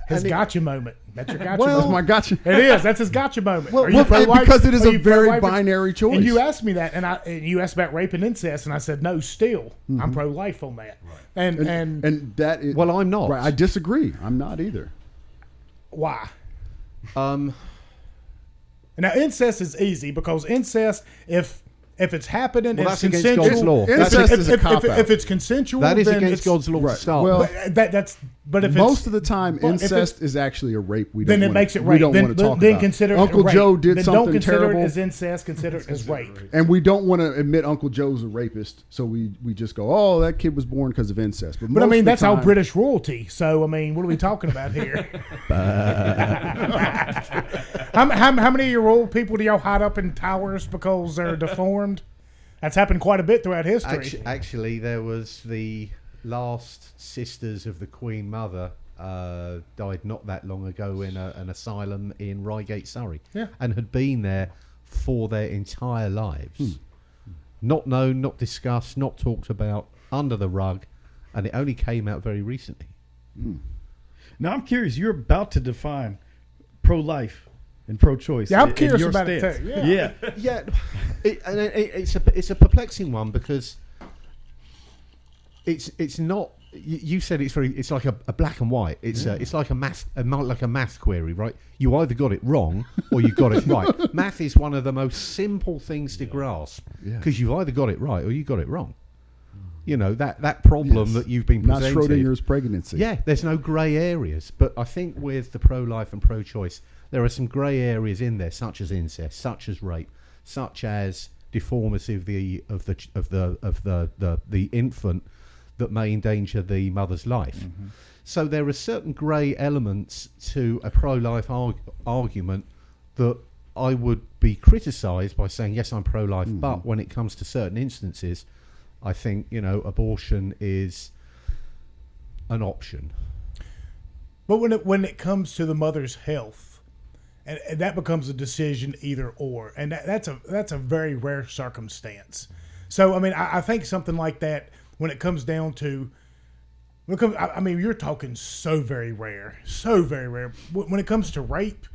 His and it- gotcha moment. That's your gotcha That's moment. my gotcha. It is. That's his gotcha moment. Well, Are you well, pro-life? because it is Are a you very pro-life? binary choice. And you asked me that, and you asked about rape and incest, and I said no. Still, I'm pro-life on that. Right. And that is, Well, I'm not. Right, I disagree. I'm not either. why? um, Now incest is easy because incest, if If it's happening, Well, it's that's against consensual. God's law. Incest is a cop-out. If it's consensual, That is then against it's, God's law Right. to start. Well, But but if most it's, of the time, but if incest is actually a rape. then it makes it rape. We don't then, want to talk then about. consider it Uncle rape. Joe did then something don't consider terrible, it as incest. Consider it as rape. and we don't want to admit Uncle Joe's a rapist. So we just go, oh, that kid was born because of incest. But I most of mean, the that's all time- British royalty. So I mean, what are we talking about here? how many of your old people do y'all hide up in towers because they're deformed? That's happened quite a bit throughout history. Actually, there was the last sisters of the Queen Mother died not that long ago in an asylum in Reigate, Surrey, and had been there for their entire lives. Not known, not discussed, not talked about, under the rug, and it only came out very recently. Now I'm curious. You're about to define pro-life and pro-choice. Yeah, I'm in curious your about it stance. too. Yeah. Yeah, it's a perplexing one because it's not. You said it's like a black and white. It's like a math query, right? You either got it wrong or you got it right. Math is one of the most simple things to grasp because you've either got it right or you got it wrong. You know that problem that you've been not presented. Schrodinger's pregnancy. Yeah, there's no grey areas. But I think with the pro-life and pro-choice, there are some grey areas in there, such as incest, such as rape, such as deformity of the infant that may endanger the mother's life. So there are certain grey elements to a pro-life argument that I would be criticised by saying, yes, I'm pro-life, but when it comes to certain instances, I think, abortion is an option. But when it comes to the mother's health, and that becomes a decision either or, and that's a very rare circumstance. So I mean, I think something like that, when it comes down to, I mean, you're talking so very rare. When it comes to rape,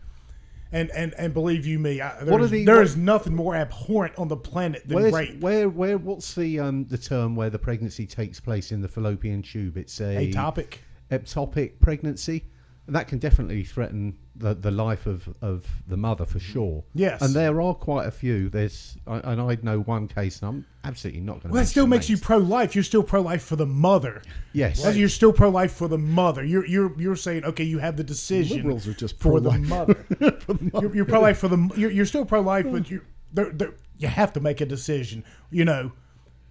and believe you me, there is nothing more abhorrent on the planet than rape. What's the term where the pregnancy takes place in the fallopian tube? It's ectopic pregnancy. That can definitely threaten the life of the mother for sure. Yes. And there are quite a few. I know one case, and I'm absolutely not going to. Well, that still makes you pro-life. You're still pro-life for the mother. Yes. Right. You're still pro-life for the mother. You're saying, okay, you have the decision. Liberals are just for the pro-life. mother. You're pro-life for the. You're still pro-life, but you have to make a decision.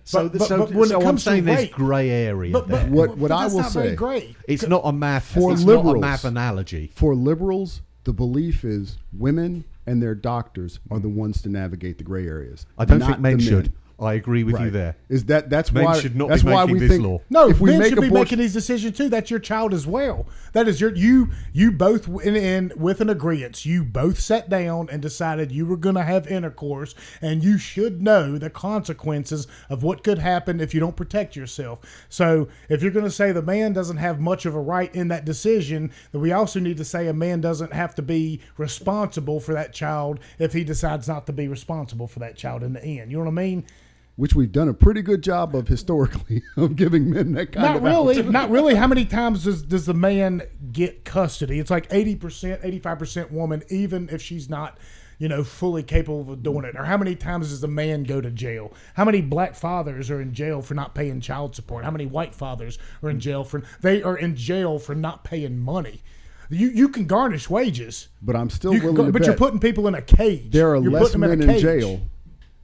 So when it comes to there's grey area. There. What I that's will not very say, great. It's not a math. For it's liberals, not a math analogy. for liberals, the belief is women and their doctors are the ones to navigate the gray areas. I don't not think men the should. I agree with you Right. there. That's Men why should not that's be why making we this think law. No, if we men make should be abortion, making these decisions too. That's your child as well. That is you both in with an agreement. You both sat down and decided you were going to have intercourse, and you should know the consequences of what could happen if you don't protect yourself. So if you're going to say the man doesn't have much of a right in that decision, then we also need to say a man doesn't have to be responsible for that child if he decides not to be responsible for that child in the end. You know what I mean? which we've done a pretty good job of historically of giving men that kind of opportunity. Not really. How many times does the man get custody? It's like 80%, 85% woman, even if she's not, fully capable of doing it. Or how many times does the man go to jail? How many black fathers are in jail for not paying child support? How many white fathers are in jail for not paying money? You can garnish wages, But I'm still willing to but bet you're putting people in a cage. there are You're less putting them men a in cage. jail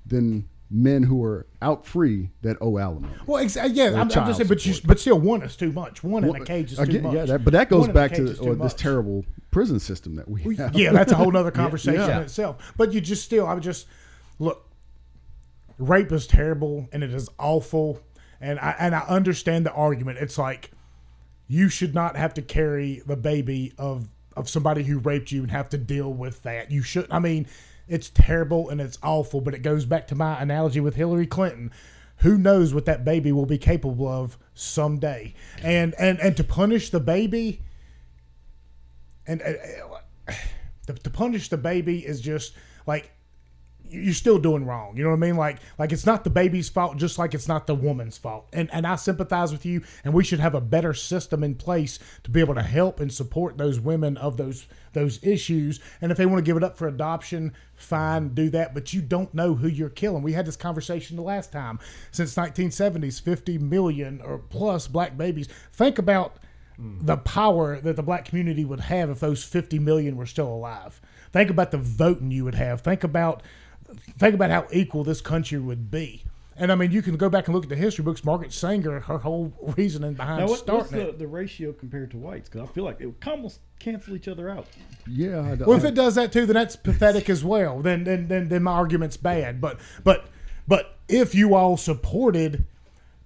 than men who are out free that owe alimony. Well, yeah, I'm child just saying, support. but still, one is too much. One in a cage is too Again, much. yeah, but that goes One in a back cage is too to this much. terrible prison system that we have. Yeah, that's a whole nother conversation Yeah. in itself. But look, rape is terrible and it is awful, and I understand the argument. It's like you should not have to carry the baby of somebody who raped you and have to deal with that. You should. I mean, it's terrible and it's awful, but it goes back to my analogy with Hillary Clinton. Who knows what that baby will be capable of someday? And to punish the baby, and to punish the baby is just like, you're still doing wrong. You know what I mean? Like it's not the baby's fault, just like it's not the woman's fault. And I sympathize with you, and we should have a better system in place to be able to help and support those women of those issues. And if they want to give it up for adoption, fine, do that. But you don't know who you're killing. We had this conversation the last time. Since 1970s, 50 million or plus black babies. Think about the power that the black community would have if those 50 million were still alive. Think about the voting you would have. Think about how equal this country would be. And I mean, you can go back and look at the history books. Margaret Sanger, her whole reasoning behind what's starting the ratio compared to whites? Because I feel like it would almost cancel each other out. Yeah. Well, if it does that too, then that's pathetic as well. Then my argument's bad. But if you all supported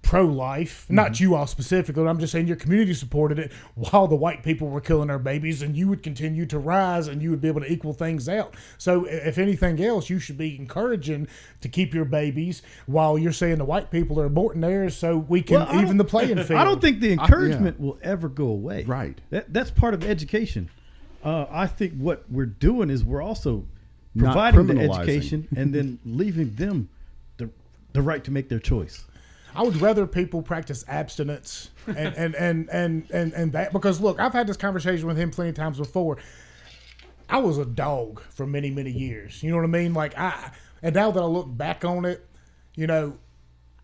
pro-life, not you all specifically, I'm just saying your community supported it while the white people were killing their babies, and you would continue to rise and you would be able to equal things out. So if anything else, you should be encouraging to keep your babies while you're saying the white people are aborting theirs so we can even the playing field. I don't think the encouragement will ever go away. Right. That's part of education. I think what we're doing is we're also Not providing the criminalizing. education and then leaving them the right to make their choice. I would rather people practice abstinence and that, because look, I've had this conversation with him plenty of times before. I was a dog for many, many years. You know what I mean? And now that I look back on it, you know,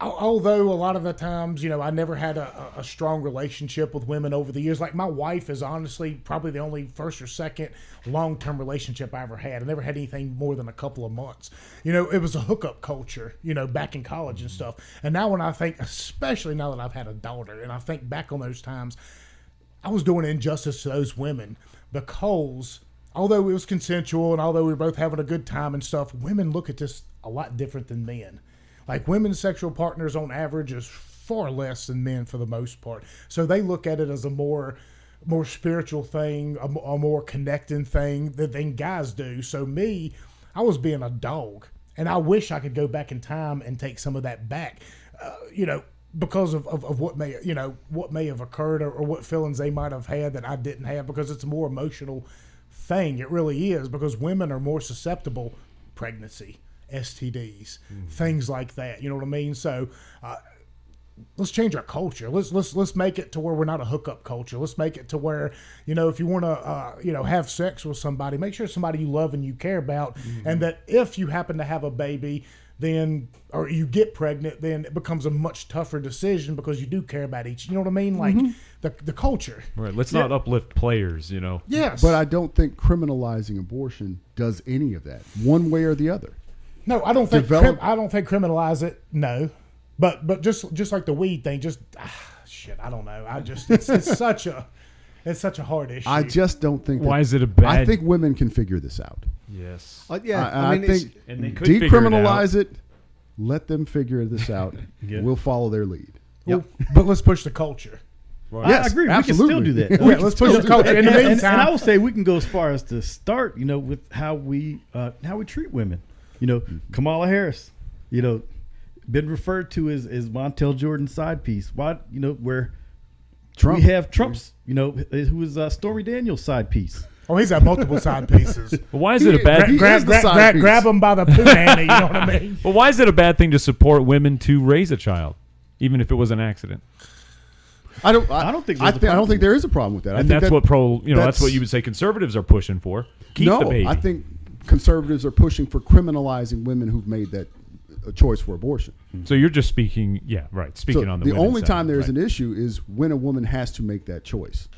although a lot of the times, you know, I never had a strong relationship with women over the years. Like my wife is honestly probably the only first or second long-term relationship I ever had. I never had anything more than a couple of months. You know, it was a hookup culture, you know, back in college and stuff. And now when I think, especially now that I've had a daughter, and I think back on those times, I was doing injustice to those women because although it was consensual and although we were both having a good time and stuff, women look at this a lot different than men. Like women's sexual partners on average is far less than men for the most part. So they look at it as a more spiritual thing, a more connecting thing than guys do. So me, I was being a dog. And I wish I could go back in time and take some of that back, you know, because of what may have occurred or what feelings they might have had that I didn't have, because it's a more emotional thing. It really is, because women are more susceptible pregnancy, STDs, things like that. You know what I mean? So let's change our culture. Let's make it to where we're not a hookup culture. Let's make it to where, you know, if you want to have sex with somebody, make sure it's somebody you love and you care about, and that if you happen to have a baby, then or you get pregnant, then it becomes a much tougher decision because you do care about each. You know what I mean? Like the culture. Right. Let's not uplift players. You know. Yes. But I don't think criminalizing abortion does any of that, one way or the other. No, I don't think Develop- I don't think criminalize it. No, but just like the weed thing, just shit. I don't know. I just it's such a hard issue. I just don't think. Why is it a bad? I think women can figure this out. Yes. I think and they could figure it decriminalize it. Let them figure this out. Yeah. We'll follow their lead. Well, but let's push the culture. Right. Yes, I agree. absolutely. We can still do that. Yeah, let's push the culture. In the meantime, and I will say we can go as far as to start, you know, with how we treat women. You know, Kamala Harris, you know, been referred to as Montel Jordan's side piece. Why, you know, where Trump. we have Trump's, you know, who is Stormy Daniels' side piece. oh, he's got multiple side pieces. But why is it a bad? He is the side piece. Grab him by the poo nanny. You know what I mean? Well, why is it a bad thing to support women to raise a child, even if it was an accident? I don't think I there's a don't problem. think there is a problem with that. I And think that's what that's that's what you would say conservatives are pushing for. Keep the baby. I think conservatives are pushing for criminalizing women who've made that a choice for abortion. So you're just speaking, speaking So on the the women's only side, time there's right. an issue is when a woman has to make that choice.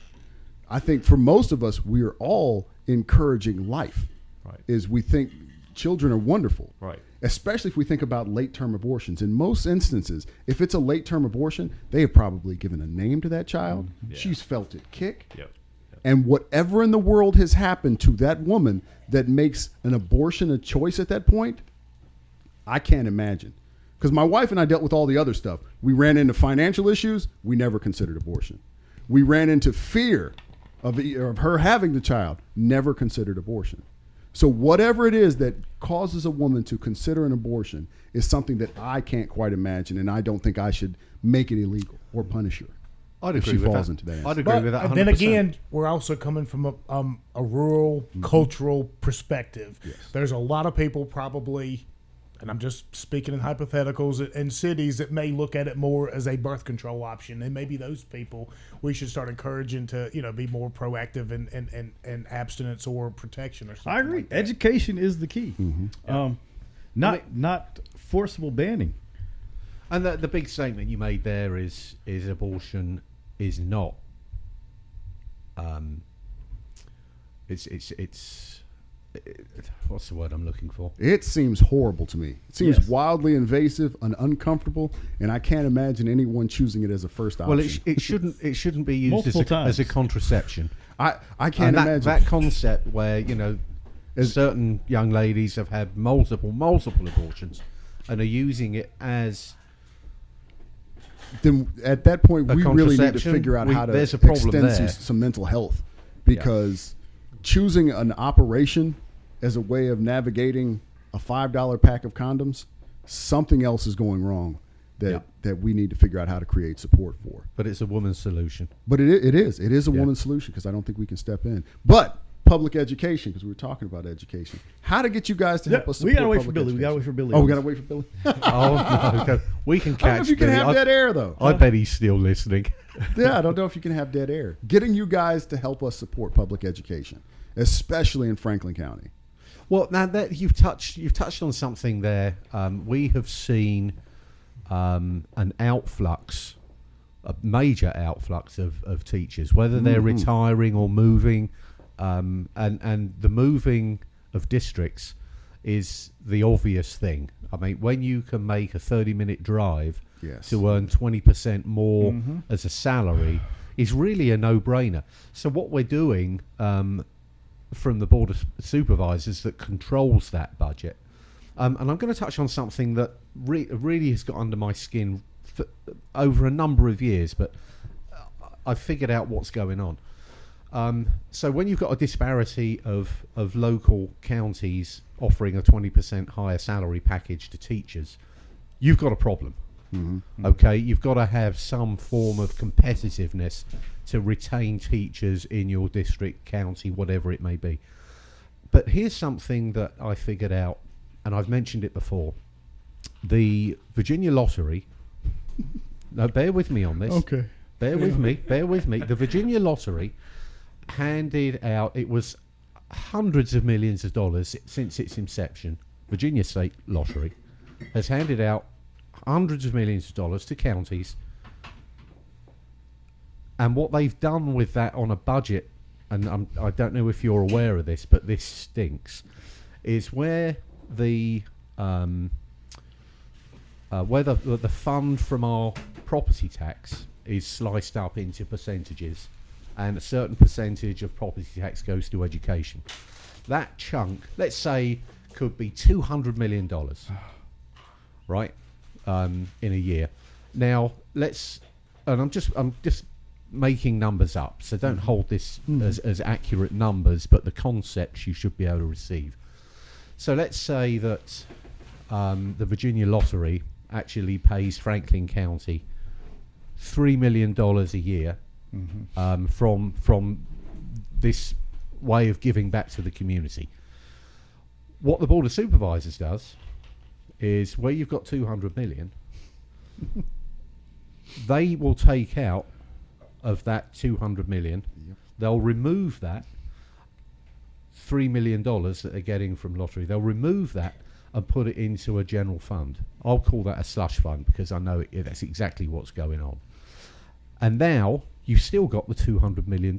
I think for most of us, we are all encouraging life. Right. Is we think children are wonderful. Right. Especially if we think about late-term abortions. In most instances, if it's a late-term abortion, they have probably given a name to that child. Yeah. She's felt it kick. Yep. And whatever in the world has happened to that woman that makes an abortion a choice at that point, I can't imagine. Because my wife and I dealt with all the other stuff. We ran into financial issues. We never considered abortion. We ran into fear of her having the child. Never considered abortion. So whatever it is that causes a woman to consider an abortion is something that I can't quite imagine, and I don't think I should make it illegal or punish her. I'd if agree she with falls that. into that I'd answer. agree But with that 100%. then again, we're also coming from a rural cultural perspective. Yes. There's a lot of people probably and I'm just speaking in hypotheticals, in cities that may look at it more as a birth control option, and maybe those people we should start encouraging to, be more proactive in abstinence or protection or something. I agree. Like that. Education is the key. Not forcible banning. And the big statement you made there is abortion is not. What's the word I'm looking for? It seems horrible to me. It seems Yes. wildly invasive and uncomfortable, and I can't imagine anyone choosing it as a first option. Well, it shouldn't be used Multiple as a times. contraception. I can't And imagine that concept where As- certain young ladies have had multiple abortions and are using it as then at that point A we really need to contraception, figure out how to there's a problem extend there. some mental health, because choosing an operation as a way of navigating a $5 pack of condoms, something else is going wrong that we need to figure out how to create support for. but it's a woman's solution. But it is a woman's solution, because I don't think we can step in. But public education, because we were talking about education, how to get you guys to help us support We gotta wait for public Billy. We gotta education. wait for Billy. Oh, we gotta wait for Billy. Oh no, we can I don't know catch if you can Billy. have dead air though. I bet he's still listening. Yeah, I don't know if you can have dead air. Getting you guys to help us support public education, especially in Franklin County. Well, now that you've touched on something there. We have seen an outflux, a major outflux of teachers, whether they're retiring or moving, and the moving of districts is the obvious thing. I mean, when you can make a 30-minute drive Yes. to earn 20% more as a salary, is really a no-brainer. So what we're doing from the Board of Supervisors that controls that budget, and I'm going to touch on something that really has got under my skin for over a number of years, but I've figured out what's going on. So when you've got a disparity of local counties offering a 20% higher salary package to teachers, you've got a problem. Okay, you've got to have some form of competitiveness to retain teachers in your district, county, whatever it may be. But here's something that I figured out, and I've mentioned it before. The Virginia Lottery, now bear with me on this. Okay. Bear with me. The Virginia Lottery handed out, it was hundreds of millions of dollars since its inception. Virginia State Lottery has handed out hundreds of millions of dollars to counties, and what they've done with that on a budget, and I don't know if you're aware of this, but this stinks, is where the fund from our property tax is sliced up into percentages, and a certain percentage of property tax goes to education. That chunk, let's say, could be $200 million, right? In a year. Now I'm just making numbers up, so don't hold this as accurate numbers, but the concepts you should be able to receive. So let's say that the Virginia Lottery actually pays Franklin County $3 million a year from this way of giving back to the community. What the Board of Supervisors does is, where you've got 200 million, they will take out of that 200 million, they'll remove that $3 million that they're getting from lottery, they'll remove that and put it into a general fund. I'll call that a slush fund, because I know that's exactly what's going on. And now you've still got the $200 million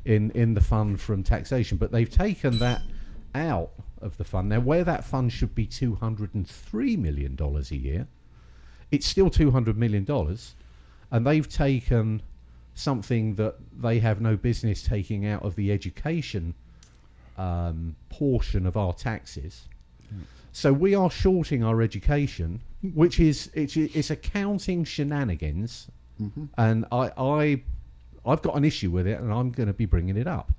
in the fund from taxation, but they've taken that out of the fund. Now, where that fund should be $203 million a year, it's still $200 million, and they've taken something that they have no business taking out of the education portion of our taxes. So we are shorting our education, which is it's accounting shenanigans, and I've got an issue with it, and I'm going to be bringing it up.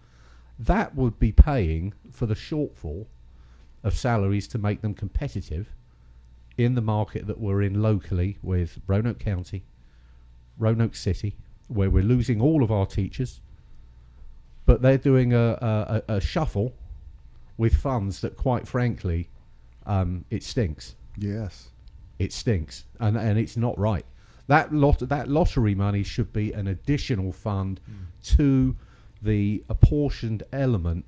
That would be paying for the shortfall of salaries to make them competitive in the market that we're in locally with Roanoke County, Roanoke City, where we're losing all of our teachers, but they're doing a shuffle with funds that, quite frankly, it stinks. Yes. It stinks, and it's not right. That lottery money should be an additional fund to the apportioned element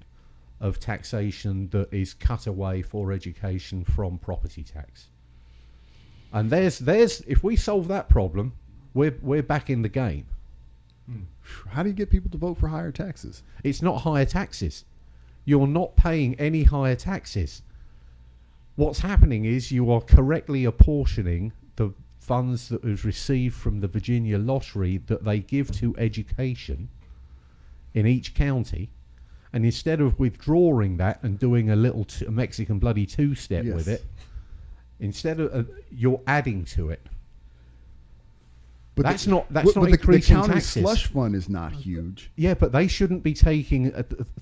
of taxation that is cut away for education from property tax. And there's if we solve that problem, we're back in the game. How do you get people to vote for higher taxes? It's not higher taxes. You're not paying any higher taxes. What's happening is you are correctly apportioning the funds that was received from the Virginia lottery that they give to education in each county, and instead of withdrawing that and doing a little Mexican bloody two-step Yes. with it, instead of you're adding to it. But That's the, not but the increasing county taxes. slush fund is not huge. Yeah, but they shouldn't be taking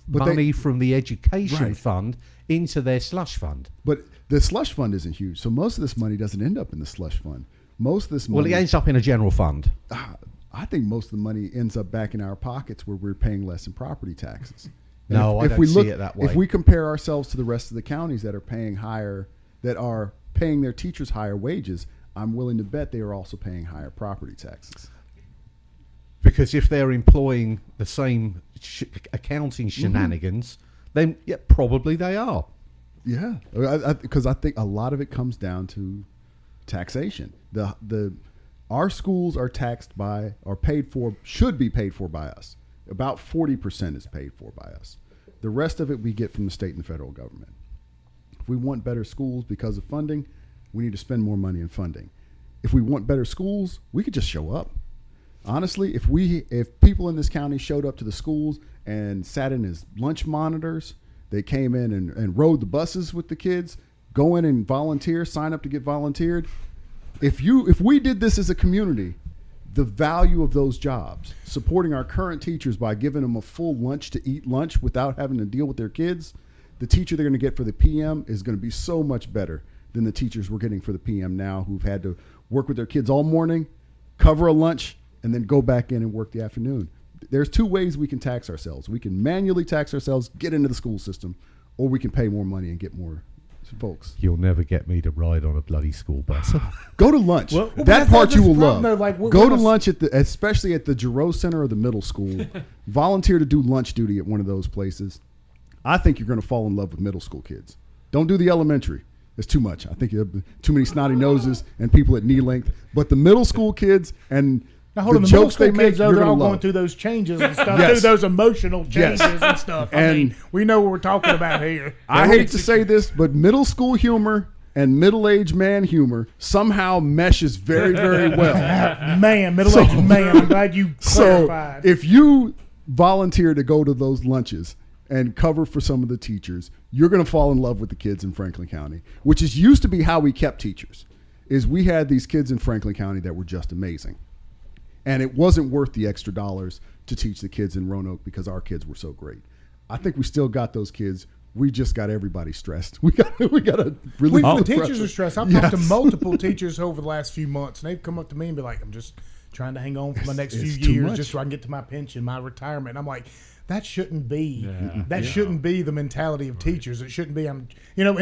money from the education Right. fund into their slush fund. But the slush fund isn't huge, so most of this money doesn't end up in the slush fund. Most of this Well, money, it ends up in a general fund. I think most of the money ends up back in our pockets where we're paying less in property taxes. And No, I don't see it that way. If we compare ourselves to the rest of the counties that are paying their teachers higher wages, I'm willing to bet they are also paying higher property taxes. Because if they're employing the same accounting shenanigans, then yeah, probably they are. Yeah, because I think a lot of it comes down to taxation. Our schools are taxed by, or paid for, should be paid for by us. About 40% is paid for by us. The rest of it we get from the state and the federal government. If we want better schools because of funding, we need to spend more money in funding. If we want better schools, we could just show up. Honestly, if people in this county showed up to the schools and sat in as lunch monitors, they came in and rode the buses with the kids, go in and volunteer, sign up to get volunteered. If we did this as a community, the value of those jobs, supporting our current teachers by giving them a full lunch to eat lunch without having to deal with their kids, the teacher they're going to get for the PM is going to be so much better than the teachers we're getting for the PM now, who've had to work with their kids all morning, cover a lunch, and then go back in and work the afternoon. There's two ways we can tax ourselves. We can manually tax ourselves, get into the school system, or we can pay more money and get more folks. You'll never get me to ride on a bloody school bus. Go to lunch. Well, that part you will love. though, like, Go to lunch especially at the Giroux Center or the middle school. Volunteer to do lunch duty at one of those places. I think you're going to fall in love with middle school kids. Don't do the elementary. It's too much. I think you have too many snotty noses and people at knee length. But the middle school kids and Now, hold on, the the middle jokes they school make, kids, though, you're they're all going to going love. through those changes and stuff, Yes. through those emotional Yes. changes and stuff. I And- mean, we know what we're talking about here. I hate to say this, but middle school humor and middle-aged man humor somehow meshes very, very well. Man, middle-aged man, I'm glad you So clarified. if you volunteer to go to those lunches and cover for some of the teachers, you're going to fall in love with the kids in Franklin County, which is used to be how we kept teachers. Is we had these kids in Franklin County that were just amazing. And it wasn't worth the extra dollars to teach the kids in Roanoke because our kids were so great. I think we still got those kids. We just got everybody stressed. We got to release the the teachers pressure. are stressed. I've talked to multiple teachers over the last few months, and they've come up to me and be like, I'm just trying to hang on for my next It's few too years much. just so I can get to my pension, my retirement. And I'm like, that shouldn't be. Yeah. That shouldn't be the mentality of teachers. It shouldn't be. And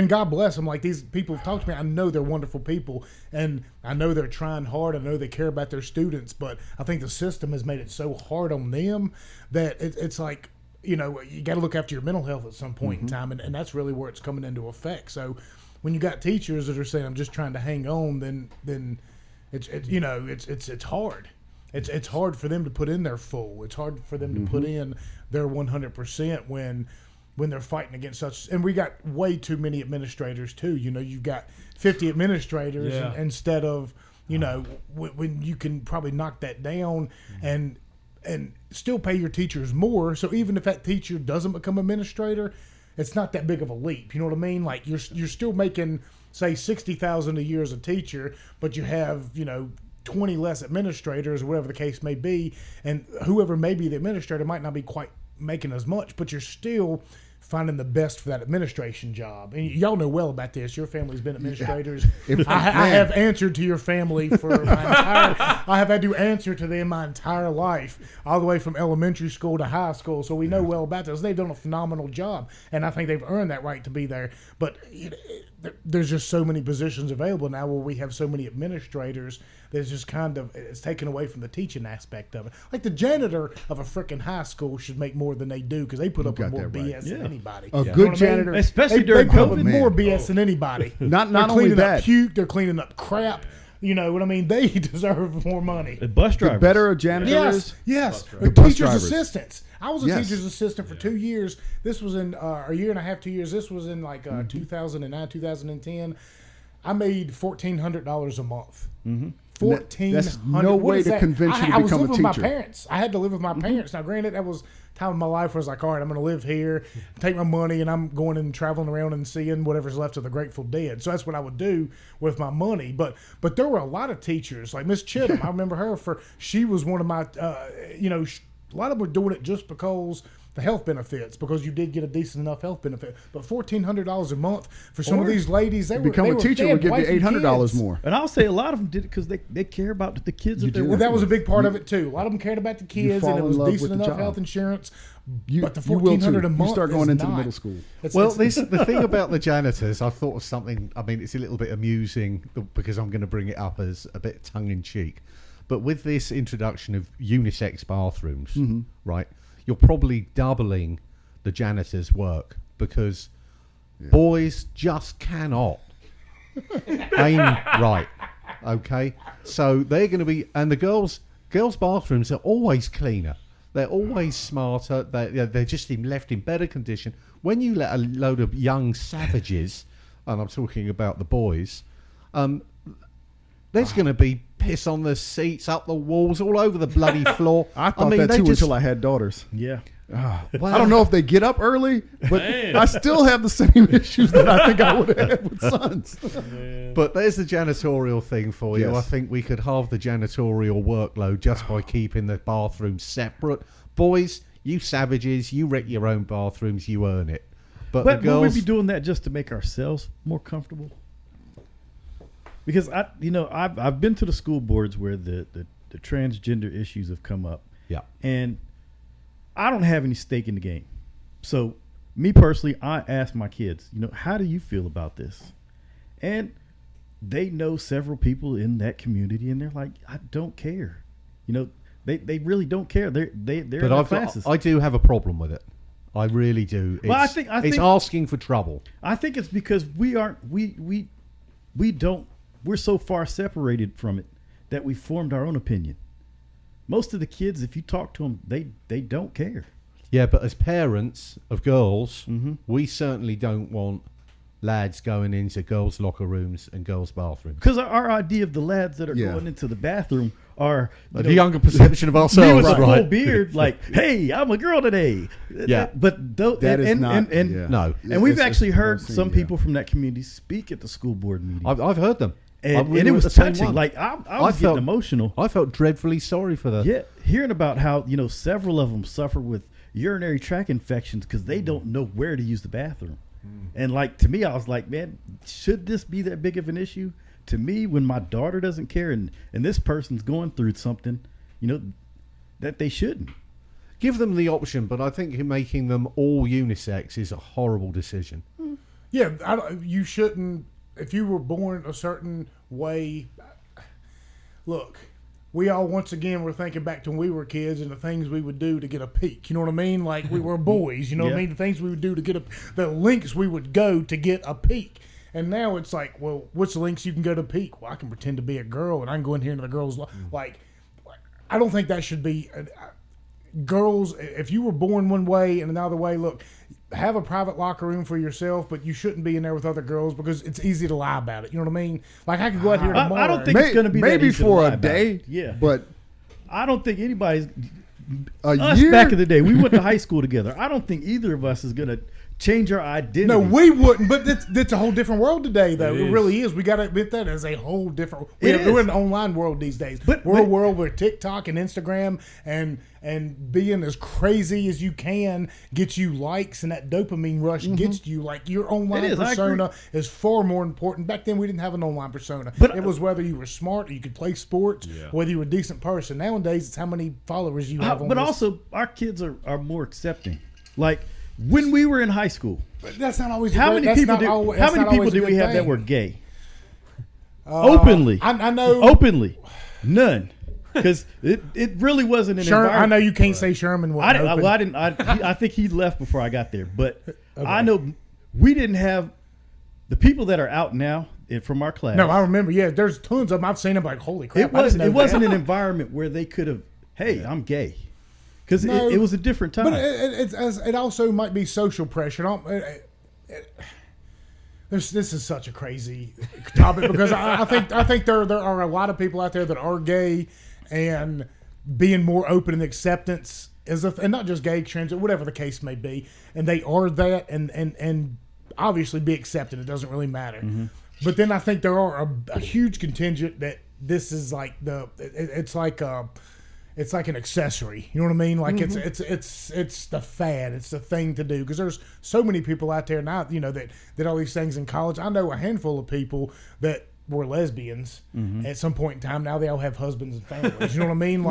God bless them. Like, these people have talked to me. I know they're wonderful people, and I know they're trying hard. I know they care about their students, but I think the system has made it so hard on them that it's like, you got to look after your mental health at some point in time, and that's really where it's coming into effect. So when you got teachers that are saying, I'm just trying to hang on, then it's hard. It's hard for them to put in their full. It's hard for them to put in their 100% when they're fighting against such. And we got way too many administrators too. You've got 50 administrators instead of when you can probably knock that down and still pay your teachers more. So even if that teacher doesn't become administrator, it's not that big of a leap. You know what I mean? Like, you're still making, say, $60,000 a year as a teacher, but you have 20 less administrators or whatever the case may be, and whoever may be the administrator might not be quite making as much, but you're still finding the best for that administration job. And y'all know well about this. Your family's been administrators. I have answered to your family for I have had to answer to them my entire life, all the way from elementary school to high school. So we know well about this. They've done a phenomenal job, and I think they've earned that right to be there. But there's just so many positions available now where we have so many administrators. There's just kind of, it's taken away from the teaching aspect of it. Like the janitor of a freaking high school should make more than they do because they put up with more BS than anybody. A good janitor, especially they during put up COVID. with more BS than anybody. Not they're only cleaning that, up puke, they're cleaning up crap. You know what I mean? They deserve more money. The bus drivers. the better a janitor is. Yes. The The bus teacher's drivers. assistants. I was a Yes. teacher's assistant for 2 years. This was in a year and a half, 2 years. This was in like 2009, 2010. I made $1,400 a month. $1,400. That's no What way is to that? convince you to I was become a living with teacher. my parents. I had to live with my parents. Now, granted, that was time of my life where I was like, all right, I'm going to live here, take my money, and I'm going and traveling around and seeing whatever's left of the Grateful Dead. So that's what I would do with my money. But there were a lot of teachers, like Miss Chittum. I remember her she was one of my, a lot of them were doing it just because the health benefits, because you did get a decent enough health benefit. But $1,400 a month for some of these ladies, they Become a teacher would give you $800 more. And I'll say a lot of them did it because they care about the kids that they're Well, working that was a with. big part of it too. A lot of them cared about the kids, fall and it in was love with decent the enough job. health insurance. You, but the you will $1,400 too. a month You start going is into the not. middle school. Well, the thing about the janitors, I thought of something. I mean, it's a little bit amusing because I'm going to bring it up as a bit tongue in cheek. But with this introduction of unisex bathrooms, right, you're probably doubling the janitor's work because boys just cannot aim right. Okay, so they're going to be, and the girls' bathrooms are always cleaner. They're always smarter. They're just left in better condition. When you let a load of young savages, and I'm talking about the boys, there's going to be piss on the seats, up the walls, all over the bloody floor. I thought that too until I had daughters. Yeah. I don't know if they get up early, but I still have the same issues that I think I would have had with sons. But there's the janitorial thing for you. Yes. I think we could halve the janitorial workload just by keeping the bathrooms separate. Boys, you savages, you wreck your own bathrooms, you earn it. But the But girls, would we be doing that just to make ourselves more comfortable? Because I've been to the school boards where the transgender issues have come up. yeah. And I don't have any stake in the game. So, me personally, I ask my kids, how do you feel about this? And they know several people in that community, and they're like, I don't care. They really don't care. They're But in their classes. I do have a problem with it. I really do. It's, Well, I think- it's asking for trouble. I think it's because we're so far separated from it that we formed our own opinion. Most of the kids, if you talk to them, they don't care. Yeah, but as parents of girls, we certainly don't want lads going into girls' locker rooms and girls' bathrooms. Because our idea of the lads that are Yeah. going into the bathroom are The younger perception of me ourselves, with a full right? beard, like, hey, I'm a girl today. Yeah. But That is not. and yeah. No. and we've It's- actually it's heard mostly, some yeah. people from that community speak at the school board meeting. I've heard them. I And really it was the same touching. one. Like I was felt- getting emotional. I felt dreadfully sorry for them. Yeah, hearing about how several of them suffer with urinary tract infections because they don't know where to use the bathroom. And to me, I was like, man, should this be that big of an issue? To me, when my daughter doesn't care and this person's going through something, that they shouldn't. Give them the option, but I think making them all unisex is a horrible decision. Yeah, you shouldn't. If you were born a certain way, look, we all once again were thinking back to when we were kids and the things we would do to get a peek. You know what I mean? Like we were boys. You know what I Yeah. mean? The things we would do to get the lengths we would go to get a peek. And now it's like, well, what's the lengths you can go to peek? Well, I can pretend to be a girl and I can go in here into the girls' like. I don't think that should be. Girls, if you were born one way and another way, look, have a private locker room for yourself, but you shouldn't be in there with other girls because it's easy to lie about it. You know what I mean? Like I could go out here tomorrow. I don't think it's going to be that maybe easy to for lie a about. day. Yeah, but I don't think anybody's. a Us year back in the day, we went to high school together. I don't think either of us is going to change our identity. No, we wouldn't. But that's a whole different world today, though. It It is. really is. We got to admit that as a whole different. It We're is. in an online world these days. But- we're a but- world where TikTok and Instagram and being as crazy as you can gets you likes, and that dopamine rush gets you. Like your online It is, I persona is far more important. Back then, we didn't have an online persona. But- it was whether you were smart or you could play sports, whether you were a decent person. Nowadays, it's how many followers you have. But on this. also, our kids are more accepting. Like, When we were in high school, But that's not always. how many people did we have that were gay? Openly. I know. Openly. None. Because it really wasn't an environment. I know you can't say Sherman wasn't open. I think he left before I got there. But I know we didn't have the people that are out now from our class. No, I remember. Yeah, there's tons of them. I've seen them like, holy crap. It wasn't an environment where they could have, hey, I'm gay. Because it was a different time. But it also might be social pressure. This is such a crazy topic because I think there are a lot of people out there that are gay, and being more open and acceptance and not just gay, trans, whatever the case may be, and they are that, and obviously be accepted. It doesn't really matter. Mm-hmm. But then I think there are a huge contingent that this is like it's like an accessory. You know what I mean? Like it's the fad. It's the thing to do because there's so many people out there now. You know that all these things in college. I know a handful of people that were lesbians at some point in time. Now they all have husbands and families. You know what I mean?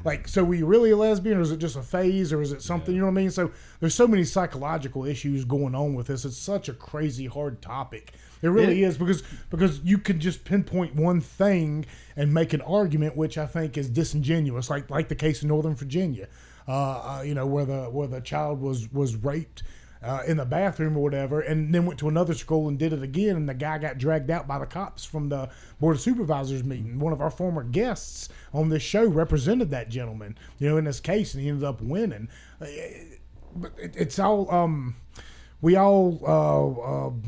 Like so were you really a lesbian, or is it just a phase, or is it something? You know what I mean? So there's so many psychological issues going on with this. It's such a crazy hard topic. It really is because you can just pinpoint one thing and make an argument, which I think is disingenuous, like the case in Northern Virginia, where the child was raped in the bathroom or whatever, and then went to another school and did it again, and the guy got dragged out by the cops from the Board of Supervisors meeting. One of our former guests on this show represented that gentleman, in this case, and he ended up winning. But it's all. We all,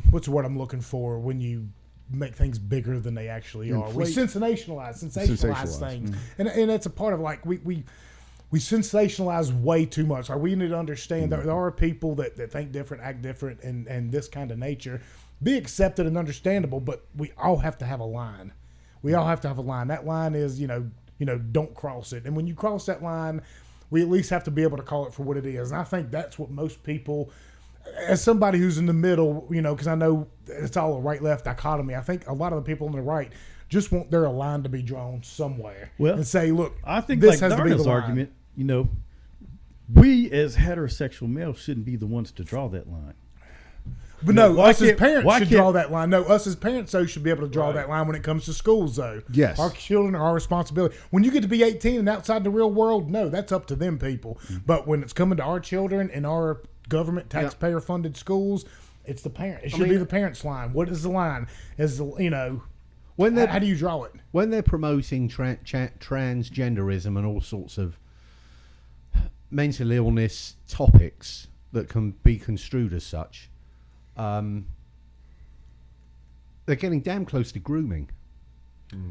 what's the word I'm looking for when you make things bigger than they actually are? We sensationalize things. And that's a part of we sensationalize way too much. We need to understand that there are people that think different, act different, and this kind of nature. Be accepted and understandable, but we all have to have a line. We all have to have a line. That line is, don't cross it. And when you cross that line, we at least have to be able to call it for what it is. And I think that's what most people... As somebody who's in the middle, because I know it's all a right-left dichotomy, I think a lot of the people on the right just want their line to be drawn somewhere. Well, and say, look, I think this has to be the argument, we as heterosexual males shouldn't be the ones to draw that line. But no, us as parents should draw that line. No, us as parents, though, should be able to draw that line when it comes to schools, though. Yes. Our children are our responsibility. When you get to be 18 and outside the real world, no, that's up to them people. Mm-hmm. But when it's coming to our children and our government taxpayer-funded schools, it's the parent. It should be the parents' line. What is the line? How do you draw it? When they're promoting transgenderism and all sorts of mental illness topics that can be construed as such, they're getting damn close to grooming.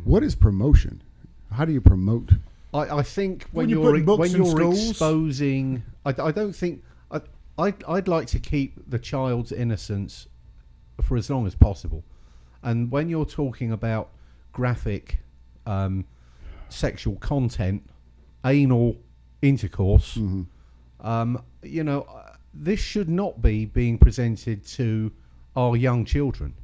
What is promotion? How do you promote? I think when you're exposing, I don't think. I'd like to keep the child's innocence for as long as possible, and when you're talking about graphic sexual content, anal intercourse, this should not be being presented to our young children.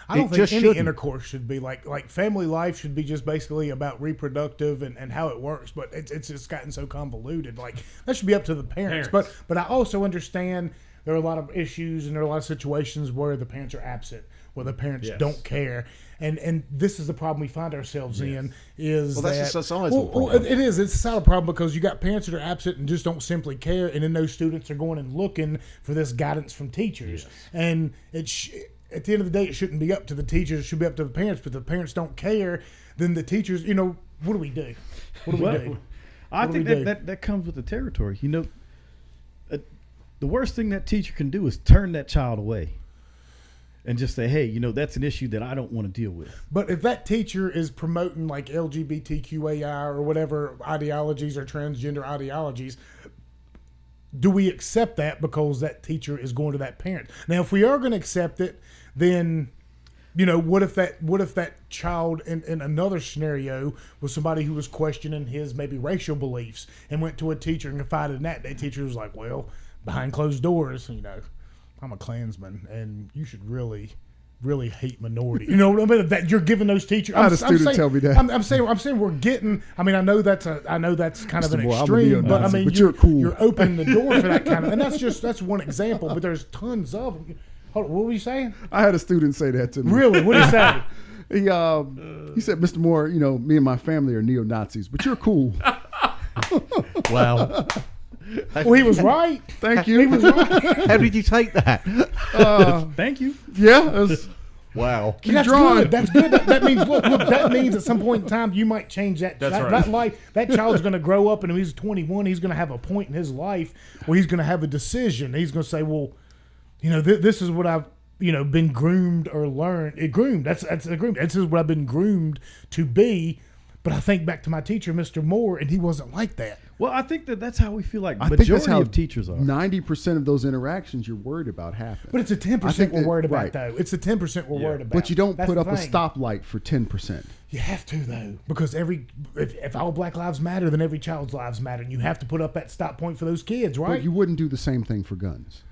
I don't think any intercourse should be like family life should be just basically about reproductive and how it works, but it's just gotten so convoluted. Like that should be up to the parents. But I also understand there are a lot of issues and there are a lot of situations where the parents are absent, where the parents don't care. And this is the problem we find ourselves in is that's a societal problem. It is. It's a societal problem because you got parents that are absent and just don't simply care, and then those students are going and looking for this guidance from teachers. Yes. And at the end of the day, it shouldn't be up to the teachers. It should be up to the parents. But if the parents don't care, then the teachers, what do we do? What do we do? I think that comes with the territory. The worst thing that teacher can do is turn that child away and just say, hey, that's an issue that I don't want to deal with. But if that teacher is promoting like LGBTQAI or whatever ideologies or transgender ideologies, do we accept that because that teacher is going to that parent? Now, if we are going to accept it, then, what if that child in another scenario was somebody who was questioning his maybe racial beliefs and went to a teacher and confided in that? That teacher was like, well, behind closed doors, I'm a Klansman and you should really really hate minority. You know what I mean? That you're giving those teachers. I had a student tell me that. I'm saying we're getting. I mean, I know that's kind of an Moore, I'm extreme, gonna be but I honest, mean, but you're cool. You're opening the door for that kind of, and that's one example. But there's tons of them. Hold on, what were you saying? I had a student say that to me. Really? What did he say? He said, Mr. Moore, me and my family are neo-Nazis, but you're cool. Wow. Well, he was right. Thank you. He was right. How did you take that? Thank you. Yeah. It was, Wow. That's drawing. good. That's good. That means look. That means at some point in time you might change that. That's right. That life. That child's going to grow up, and when he's 21, he's going to have a point in his life where he's going to have a decision. He's going to say, "Well, this is what I've been groomed or learned. Groomed. That's a groom. This is what I've been groomed to be." But I think back to my teacher, Mr. Moore, and he wasn't like that. Well, I think that's how we feel like I think that's majority how of teachers are. 90% of those interactions you're worried about happen. But it's a 10% I think we're worried about, right. though. It's the 10% we're worried about. But you don't That's put the up a thing. stoplight for 10%. You have to, though, because if all Black lives matter, then every child's lives matter, and you have to put up that stop point for those kids, right? But you wouldn't do the same thing for guns.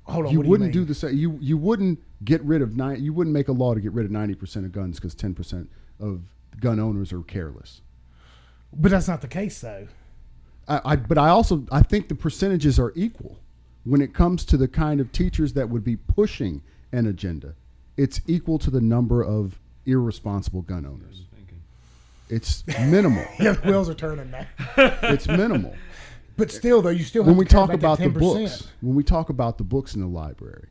Hold on, You what do wouldn't you do the same. You wouldn't get rid of You wouldn't make a law to get rid of 90% of guns because 10% of gun owners are careless. But that's not the case, though. But I think the percentages are equal when it comes to the kind of teachers that would be pushing an agenda. It's equal to the number of irresponsible gun owners. It's minimal. Yeah, the wheels are turning now. It's minimal. But still, though, you still have When to we count talk back about that the 10%. books, in the library,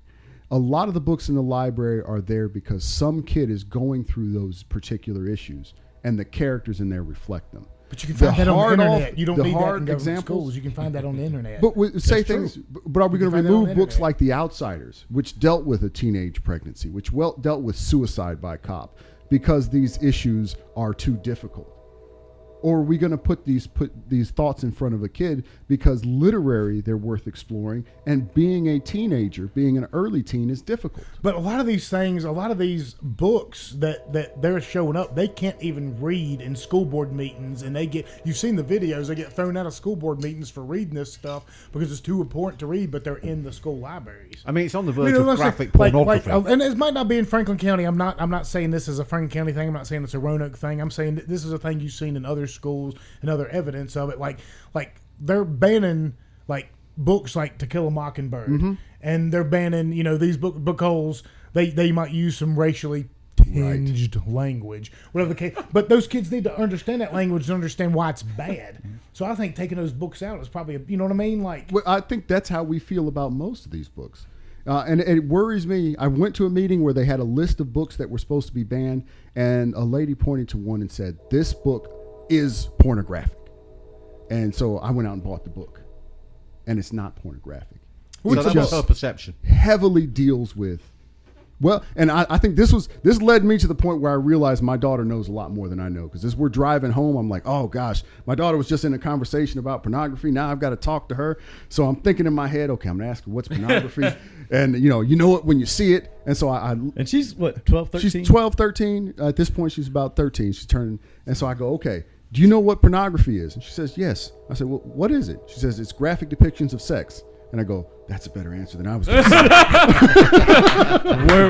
a lot of the books in the library are there because some kid is going through those particular issues, and the characters in there reflect them. But you can find that on the internet. You don't the need that in hard government examples. schools. You can find that on the internet. But say That's things. true. But are we You going to can find that on remove the books internet. like The Outsiders, which dealt with a teenage pregnancy, which dealt with suicide by cop, because these issues are too difficult? Or are we going to put these thoughts in front of a kid because literary they're worth exploring, and being a teenager, being an early teen, is difficult? But a lot of these things, a lot of these books that they're showing up, they can't even read in school board meetings, and you've seen the videos, they get thrown out of school board meetings for reading this stuff because it's too important to read, but they're in the school libraries. I mean, it's on the verge You know of what I'm graphic saying? pornography. And it might not be in Franklin County. I'm not saying this is a Franklin County thing. I'm not saying it's a Roanoke thing. I'm saying that this is a thing you've seen in other schools and other evidence of it. Like they're banning like books like To Kill a Mockingbird, and they're banning these books because they might use some racially tinged language, whatever the case. But those kids need to understand that language to understand why it's bad. So I think taking those books out is probably you know what I mean. Like, Well, I think that's how we feel about most of these books. And it worries me. I went to a meeting where they had a list of books that were supposed to be banned, and a lady pointed to one and said, "This book is pornographic." And so I went out and bought the book, and it's not pornographic. So It's that was just her perception. heavily deals with, and I think this led me to the point where I realized my daughter knows a lot more than I know, because as we're driving home, I'm like, oh gosh, my daughter was just in a conversation about pornography. Now I've got to talk to her. So I'm thinking in my head, okay, I'm going to ask her what's pornography. And you know it when you see it. And so And she's what, 12, 13? she's 12, 13. At this point, she's about 13. She's turning. And so I go, okay, do you know what pornography is? And she says, yes. I said, well, what is it? She says, it's graphic depictions of sex. And I go, that's a better answer than I was going to say.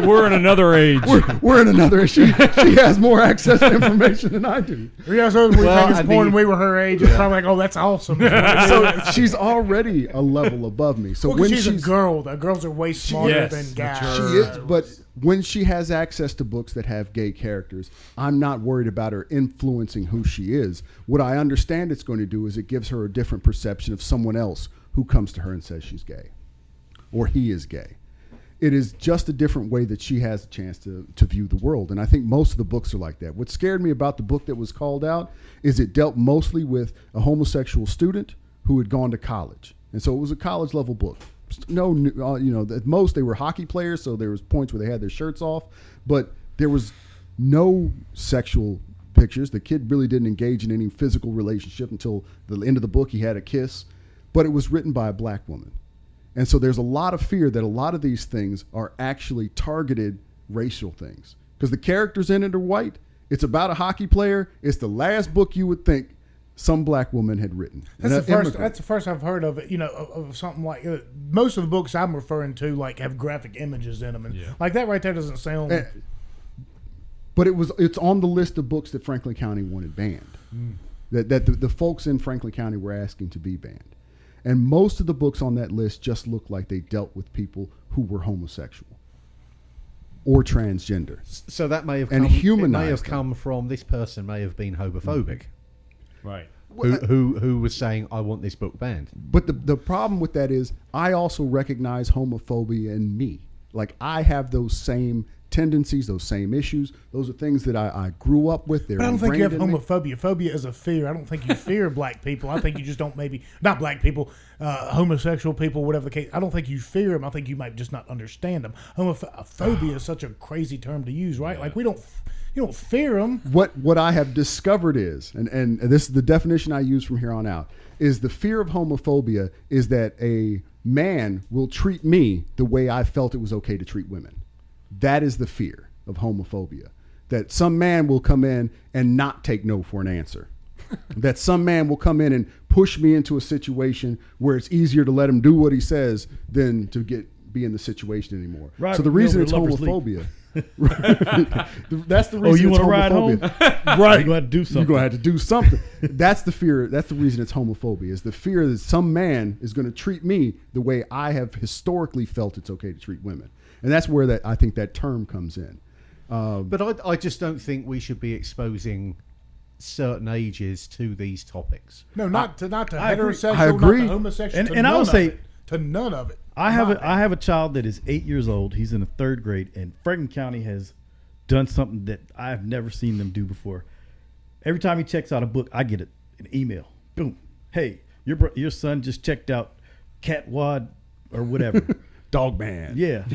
We're in another age. We're in another issue. She has more access to information than I do. yeah, so we Well, think it's I porn. mean- We were her age. It's probably like, oh, that's awesome. So she's already a level above me. So Well, when 'cause she's a she's girl, the girls are way smarter Yes, than guys. she is, but when she has access to books that have gay characters, I'm not worried about her influencing who she is. What I understand it's going to do is it gives her a different perception of someone else who comes to her and says she's gay, or he is gay. It is just a different way that she has a chance to view the world. And I think most of the books are like that. What scared me about the book that was called out is it dealt mostly with a homosexual student who had gone to college. And so it was a college level book. At most they were hockey players, so there was points where they had their shirts off, but there was no sexual pictures. The kid really didn't engage in any physical relationship until the end of the book. He had a kiss, but it was written by a black woman. And so there's a lot of fear that a lot of these things are actually targeted racial things, because the characters in it are white. It's about a hockey player. It's the last book you would think some black woman had written. That's the first I've heard of it. Of something like most of the books I'm referring to like have graphic images in them, and like that right there doesn't sound. But it's on the list of books that Franklin County wanted banned. That the folks in Franklin County were asking to be banned, and most of the books on that list just looked like they dealt with people who were homosexual or transgender. So that may have and come from this person may have been homophobic. Right. Who was saying, I want this book banned. But the problem with that is I also recognize homophobia in me. Like I have those same tendencies, those same issues. Those are things that I grew up with. But I don't think you have homophobia. Phobia is a fear. I don't think you fear black people. I think you just don't not black people, homosexual people, whatever the case. I don't think you fear them. I think you might just not understand them. Homophobia is such a crazy term to use, right? Like you don't fear them. What I have discovered is, and this is the definition I use from here on out, is the fear of homophobia is that a man will treat me the way I felt it was okay to treat women. That is the fear of homophobia. That some man will come in and not take no for an answer. That some man will come in and push me into a situation where it's easier to let him do what he says than to be in the situation anymore. Right, so the reason it's homophobia. That's the reason. Oh, you want to ride home? Right. You're going to have to do something. You're going to have to do something. That's the fear. That's the reason it's homophobia. Is the fear that some man is going to treat me the way I have historically felt it's okay to treat women. And that's where I think that term comes in. But I just don't think we should be exposing certain ages to these topics. No, not to heterosexual, I agree. not to homosexual. And I would say to none of it. I have a child that is 8 years old. He's in the 3rd grade, and Franklin County has done something that I've never seen them do before. Every time he checks out a book, I get an email. Boom. Hey, your son just checked out Catwad or whatever. Dog man. Yeah.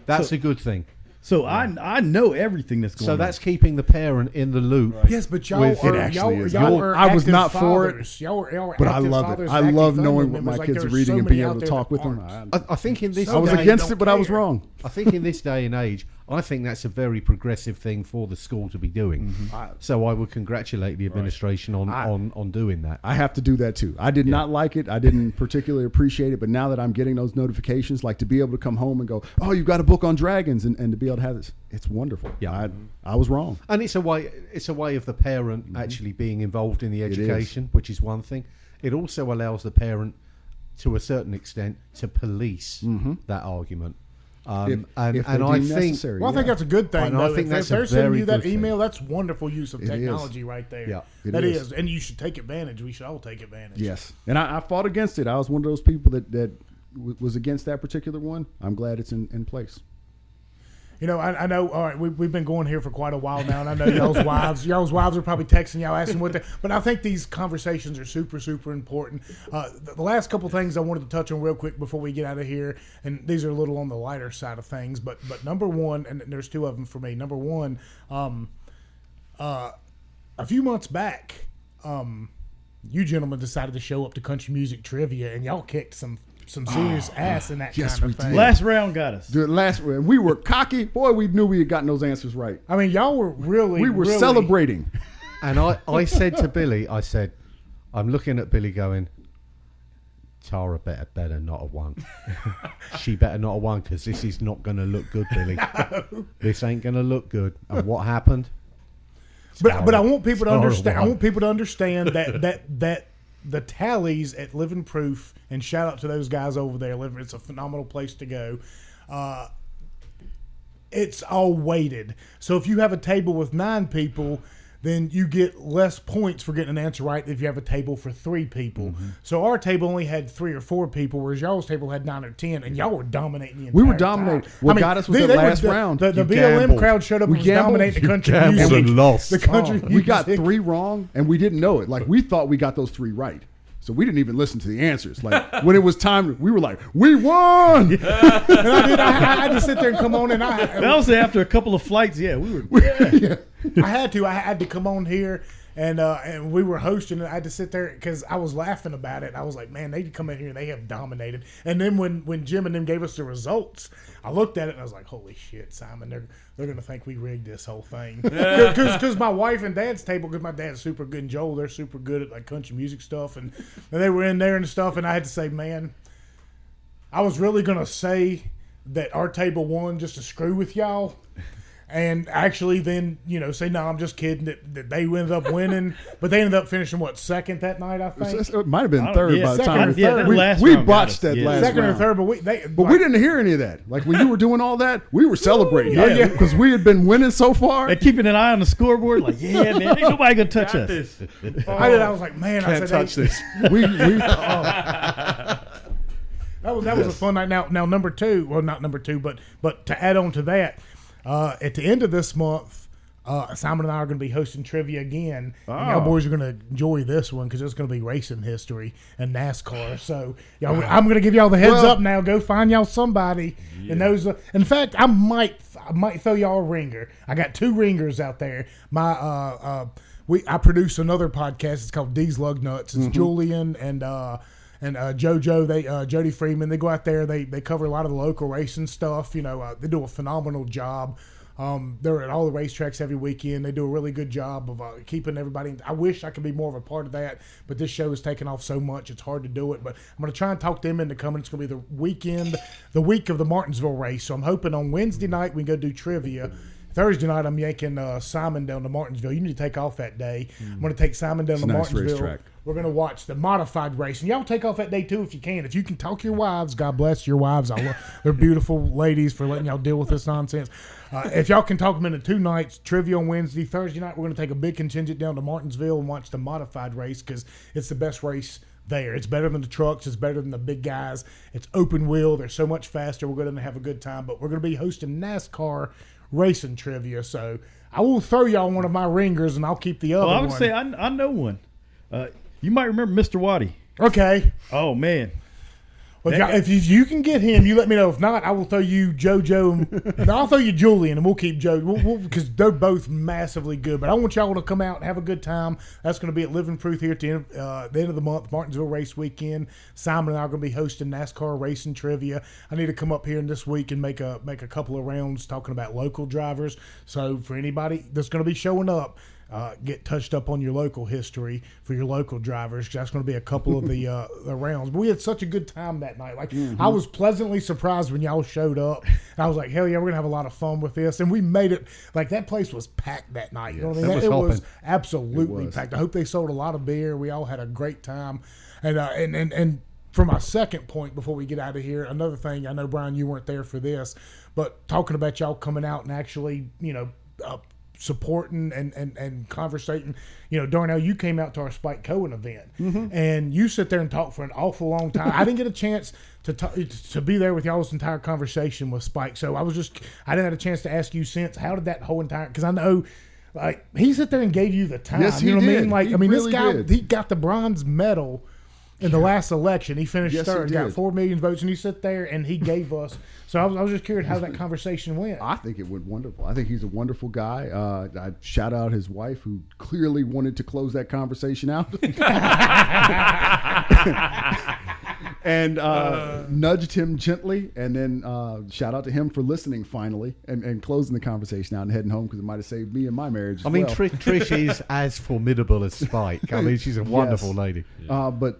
That's a good thing. So I know everything that's going on. So that's keeping the parent in the loop. Right. Yes, but y'all are I was not fathers. for it. Y'all are but I love it. I love knowing what my kids are reading and being able to talk with them. I think in this I was against it, but I was wrong. I think in this day and age, I think that's a very progressive thing for the school to be doing. Mm-hmm. So I would congratulate the administration on doing that. I have to do that too. I did not like it. I didn't particularly appreciate it. But now that I'm getting those notifications, like to be able to come home and go, oh, you've got a book on dragons, and to be able to have this, it's wonderful. Yeah, I was wrong. And it's a way of the parent actually being involved in the education, which is one thing. It also allows the parent, to a certain extent, to police that argument. If I think necessary, I think that's a good thing. I think if they're sending you that email, that's wonderful use of technology right there. Yeah, that is, and you should take advantage. We should all take advantage. Yes, and I fought against it. I was one of those people that was against that particular one. I'm glad it's in place. I know. All right, we've been going here for quite a while now, and I know y'all's wives are probably texting y'all asking what. But I think these conversations are super, super important. The last couple things I wanted to touch on real quick before we get out of here, and these are a little on the lighter side of things, but number one, and there's two of them for me. Number one, a few months back, you gentlemen decided to show up to country music trivia, and y'all kicked some serious ass in that kind of thing. Last round got us. The last round, we were cocky. Boy, we knew we had gotten those answers right. I mean, y'all were we were celebrating. And I said to Billy, I'm looking at Billy going, Tara better not have won. She better not have won because this is not going to look good, Billy. This ain't going to look good. And what happened? But I want people to understand. I want people to understand that the tallies at Living Proof, and shout out to those guys over there. It's a phenomenal place to go. It's all weighted. So if you have a table with 9 people, then you get less points for getting an answer right if you have a table for 3 people. Mm-hmm. So our table only had 3 or 4 people, whereas y'all's table had 9 or 10, and y'all were dominating the entire We were dominating. time. What got us was the last round. The BLM crowd showed up and was dominating the country music. And lost. The country music. We got 3 wrong, and we didn't know it. Like, we thought we got those 3 right. So we didn't even listen to the answers. Like, when it was time, we were like, we won! And I had to sit there and come on, and that was after a couple of flights. Yeah, we were. Yeah. I had to come on here And we were hosting, and I had to sit there because I was laughing about it. I was like, man, they come in here and they have dominated. And then when Jim and them gave us the results, I looked at it and I was like, holy shit, Simon, they're going to think we rigged this whole thing. Because my wife and dad's table, because my dad's super good, and Joel, they're super good at like country music stuff. And they were in there and stuff, and I had to say, man, I was really going to say that our table won just to screw with y'all. And actually then, say, no, I'm just kidding, that they ended up winning. But they ended up finishing, second that night, I think? It might have been third by the time. That We botched that last second round. or third, but we didn't hear any of that. Like when you were doing all that, we were celebrating. Because we had been winning so far. And keeping an eye on the scoreboard, like, yeah, man, ain't nobody going to touch us. I was like, man, Can't touch this. That was a fun night. Now number two, well, not number two, but to add on to that, at the end of this month, Simon and I are going to be hosting trivia again. Oh. And y'all boys are going to enjoy this one because it's going to be racing history and NASCAR. So I'm going to give y'all the heads up now. Go find y'all somebody. Yeah. And those. In fact, I might throw y'all a ringer. I got 2 ringers out there. I produce another podcast. It's called D's Lug Nuts. It's Julian and JoJo, Jody Freeman. They go out there. They cover a lot of the local racing stuff. They do a phenomenal job. They're at all the racetracks every weekend. They do a really good job of keeping everybody. I wish I could be more of a part of that, but this show is taking off so much it's hard to do it. But I'm going to try and talk them into coming. It's going to be the week of the Martinsville race. So I'm hoping on Wednesday night we can go do trivia. Thursday night, I'm yanking Simon down to Martinsville. You need to take off that day. I'm going to take Simon down to Martinsville. Racetrack. We're going to watch the modified race. And y'all take off that day, too, if you can. If you can talk your wives, God bless your wives. They're beautiful ladies for letting y'all deal with this nonsense. If y'all can talk them into 2 nights, trivia on Wednesday. Thursday night, we're going to take a big contingent down to Martinsville and watch the modified race because it's the best race there. It's better than the trucks. It's better than the big guys. It's open wheel. They're so much faster. We're going to have a good time. But we're going to be hosting NASCAR racing trivia, so I will throw y'all one of my ringers and I'll keep the other one. I would say I know one. You might remember Mr. Waddy. Okay. Oh man. Well, if you can get him, you let me know. If not, I will throw you JoJo. No, I'll throw you Julian, and we'll keep Joe because they're both massively good. But I want y'all to come out and have a good time. That's going to be at Living Proof here at the end of the month, Martinsville Race Weekend. Simon and I are going to be hosting NASCAR racing trivia. I need to come up here this week and make a couple of rounds talking about local drivers. So for anybody that's going to be showing up, get touched up on your local history for your local drivers. That's going to be a couple of the rounds. But we had such a good time that night. Like I was pleasantly surprised when y'all showed up. And I was like, hell yeah, we're going to have a lot of fun with this. And we made it, like that place was packed that night. You know what I mean? It was absolutely packed. I hope they sold a lot of beer. We all had a great time. And for my second point before we get out of here, another thing, I know, Brian, you weren't there for this, but talking about y'all coming out and actually, supporting and conversating. Darnell, you came out to our Spike Cohen event, and you sit there and talk for an awful long time. I didn't get a chance to be there with y'all's entire conversation with Spike, so I didn't have a chance to ask you since. How did that whole entire? Because I know, like, he sat there and gave you the time. Yes, he you know did. What I mean? Like, he really this guy, did. he got the bronze medal in the last election. He finished third, got 4 million votes, and he sat there and he gave us. So I was just curious how that conversation went. I think it went wonderful. I think he's a wonderful guy. I shout out his wife, who clearly wanted to close that conversation out. And nudged him gently, and then shout out to him for listening finally and closing the conversation out and heading home because it might have saved me and my marriage as well. Trish is as formidable as Spike. I mean, she's a wonderful lady. But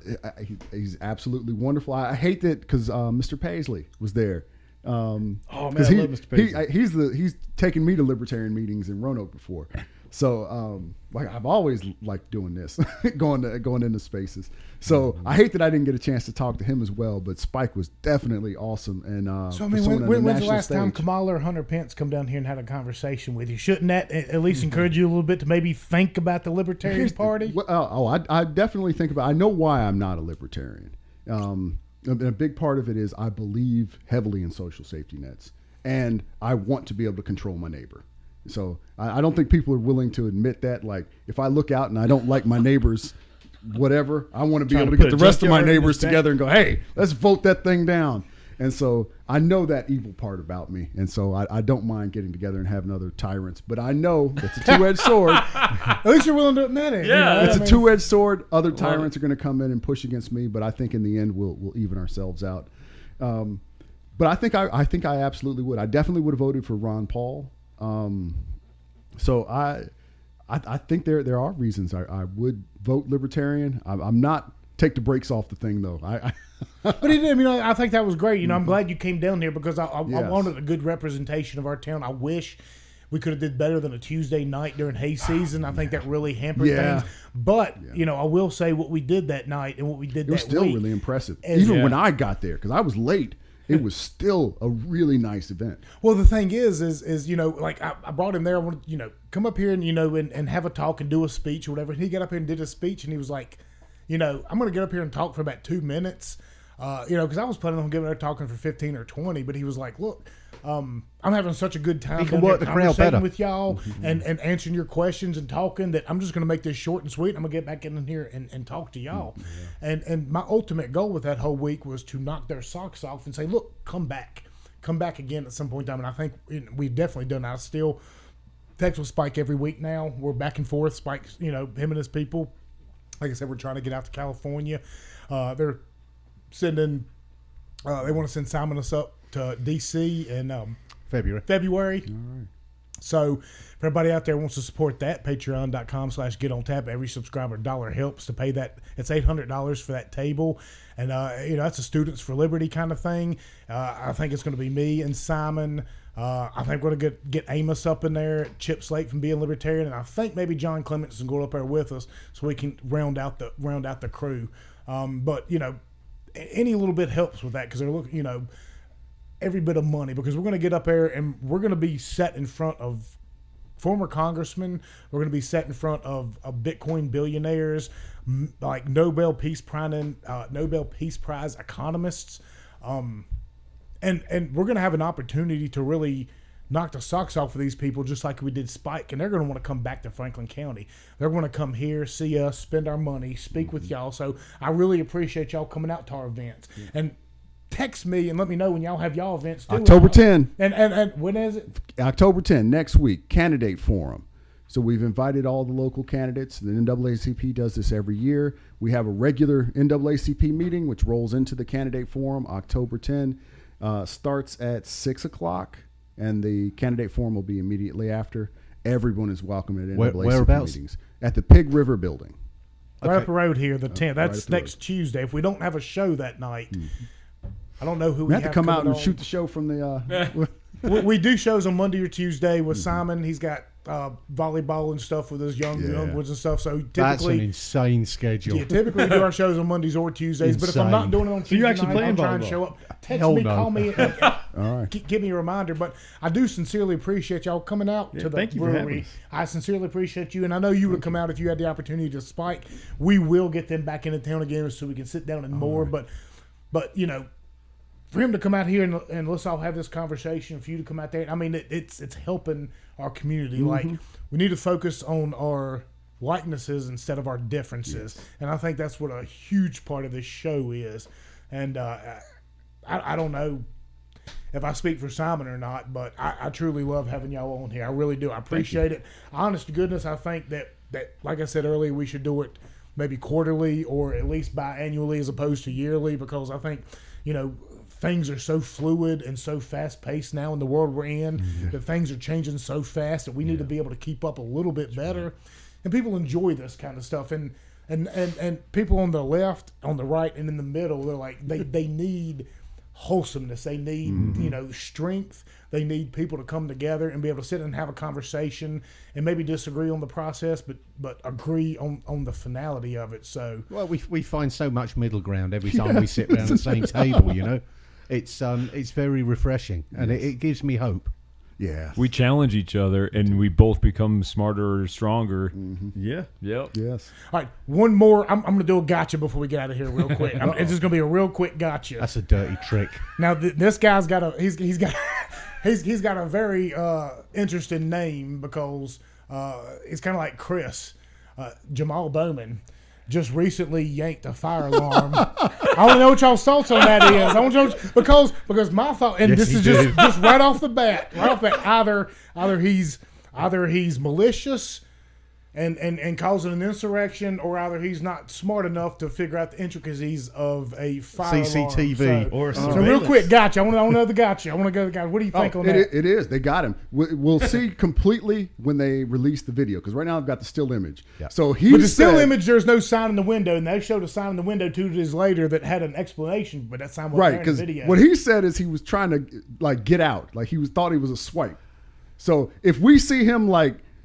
he's absolutely wonderful. I hate that because Mr. Paisley was there. Oh man, I love Mr. Paisley. He's taken me to libertarian meetings in Roanoke before, so I've always liked doing this, going into spaces. So I hate that I didn't get a chance to talk to him as well. But Spike was definitely awesome. And so I mean, when's the last time Kamala or Hunter Pence come down here and had a conversation with you? Shouldn't that at least encourage you a little bit to maybe think about the Libertarian Party? I definitely think about. I know why I'm not a libertarian. And a big part of it is I believe heavily in social safety nets, and I want to be able to control my neighbor. So I don't think people are willing to admit that. Like, if I look out and I don't like my neighbors, whatever, I want to be able to get the rest of my neighbors together and go, hey, let's vote that thing down. And so I know that evil part about me. And so I don't mind getting together and having other tyrants. But I know that's a two-edged sword. At least you're willing to admit it. Yeah. It's a two-edged sword. Other tyrants are going to come in and push against me. But I think in the end, we'll even ourselves out. But I think I absolutely would. I definitely would have voted for Ron Paul. So I think there are reasons I would vote Libertarian. I'm not take the brakes off the thing though. But he did. I mean, I think that was great. I'm glad you came down here because I Yes. wanted a good representation of our town. I wish we could have did better than a Tuesday night during hay season. I think that really hampered Yeah. things. But I will say what we did that night and what we did It was that still week. really impressive. As- Even Yeah. when I got there, because I was late, it was still a really nice event. Well, the thing is like I brought him there. I wanted come up here and and have a talk and do a speech or whatever. And he got up here and did a speech, and he was like, I'm going to get up here and talk for about 2 minutes, because I was planning on giving her talking for 15 or 20. But he was like, look, I'm having such a good time He can down work here the crowd better. conversating with y'all and answering your questions and talking that I'm just going to make this short and sweet. I'm going to get back in here and talk to y'all. And my ultimate goal with that whole week was to knock their socks off and say, look, come back again at some point in time. And I think we've definitely done that. I still text with Spike every week now. We're back and forth. Spike's, him and his people. Like I said, we're trying to get out to California. They're sending. They want to send Simon us up to DC in February. All right. So for everybody out there who wants to support that, patreon.com/getontap. Every subscriber dollar helps to pay that. It's $800 for that table. And, that's a Students for Liberty kind of thing. I think it's going to be me and Simon. I think we're going to get Amos up in there, Chip Slate from Being Libertarian, and I think maybe John Clements is going up there with us so we can round out the crew. But any little bit helps with that because they're looking, every bit of money because we're going to get up there and we're going to be set in front of former congressmen. We're going to be set in front of Bitcoin billionaires, like Nobel Peace Prize economists. And we're going to have an opportunity to really knock the socks off of these people just like we did Spike. And they're going to want to come back to Franklin County. They're going to come here, see us, spend our money, speak with y'all. So I really appreciate y'all coming out to our events. Yeah. And text me and let me know when y'all have y'all events too. October 10. And when is it? October 10, next week, candidate forum. So we've invited all the local candidates. The NAACP does this every year. We have a regular NAACP meeting, which rolls into the candidate forum, October 10. Starts at 6 o'clock, and the candidate forum will be immediately after. Everyone is welcome at NAACP whereabouts? meetings. At the Pig River building. Right up the road here, the 10th. That's right next Tuesday. If we don't have a show that night, I don't know who We have to come out and on. shoot the show from the... we do shows on Monday or Tuesday with Simon. He's got volleyball and stuff with his young ones and stuff. So typically, That's an insane schedule. typically we do our shows on Mondays or Tuesdays. But if I'm not doing it on Tuesday you're actually night, playing I'm trying to volleyball? show up. Text Hell me, no. call me, All right. give me a reminder. But I do sincerely appreciate y'all coming out to the thank you for having brewery. us. I sincerely appreciate you, and I know you would come out if you had the opportunity to Spike. We will get them back into town again so we can sit down and more. But for him to come out here and let's all have this conversation, for you to come out there, I mean, it's helping our community. Like, we need to focus on our likenesses instead of our differences. And I think that's what a huge part of this show is. And I don't know if I speak for Simon or not, but I truly love having y'all on here. I really do. I appreciate it. Honest to goodness, I think that, like I said earlier, we should do it maybe quarterly or at least biannually as opposed to yearly, because I think, things are so fluid and so fast paced now in the world we're in that things are changing so fast that we need to be able to keep up a little bit better. And people enjoy this kind of stuff. And people on the left, on the right, and in the middle, they're like, they need wholesomeness. They need, strength. They need people to come together and be able to sit and have a conversation and maybe disagree on the process, but agree on the finality of it. So, Well, we find so much middle ground every time we sit around the same table. It's very refreshing, and it gives me hope. Yeah. We challenge each other, and we both become smarter or stronger. Yeah. Yep. Yes. all right, one more. I'm going to do a gotcha before we get out of here real quick. It's just going to be a real quick gotcha. That's a dirty trick. Now this guy's got he's got a very interesting name because he's kind of like Chris, Jamal Bowman. just recently yanked a fire alarm. I want to know what y'all's thoughts on that is. I want to know because my thought, and Yes, this he is did. just right off the bat, either he's malicious and causing an insurrection, or either he's not smart enough to figure out the intricacies of a fire CCTV alarm. or So real surveillance. quick, gotcha. I want to know the gotcha. I want to go to the gotcha. What do you think on that? It is. They got him. We'll see completely when they release the video, because right now I've got the still image. Yeah. So he But the still said- image, there's no sign in the window, and they showed a sign in the window 2 days later that had an explanation, but that sign wasn't right, there in the because video. what he said is he was trying to get out, thought he was a swipe. So if we see him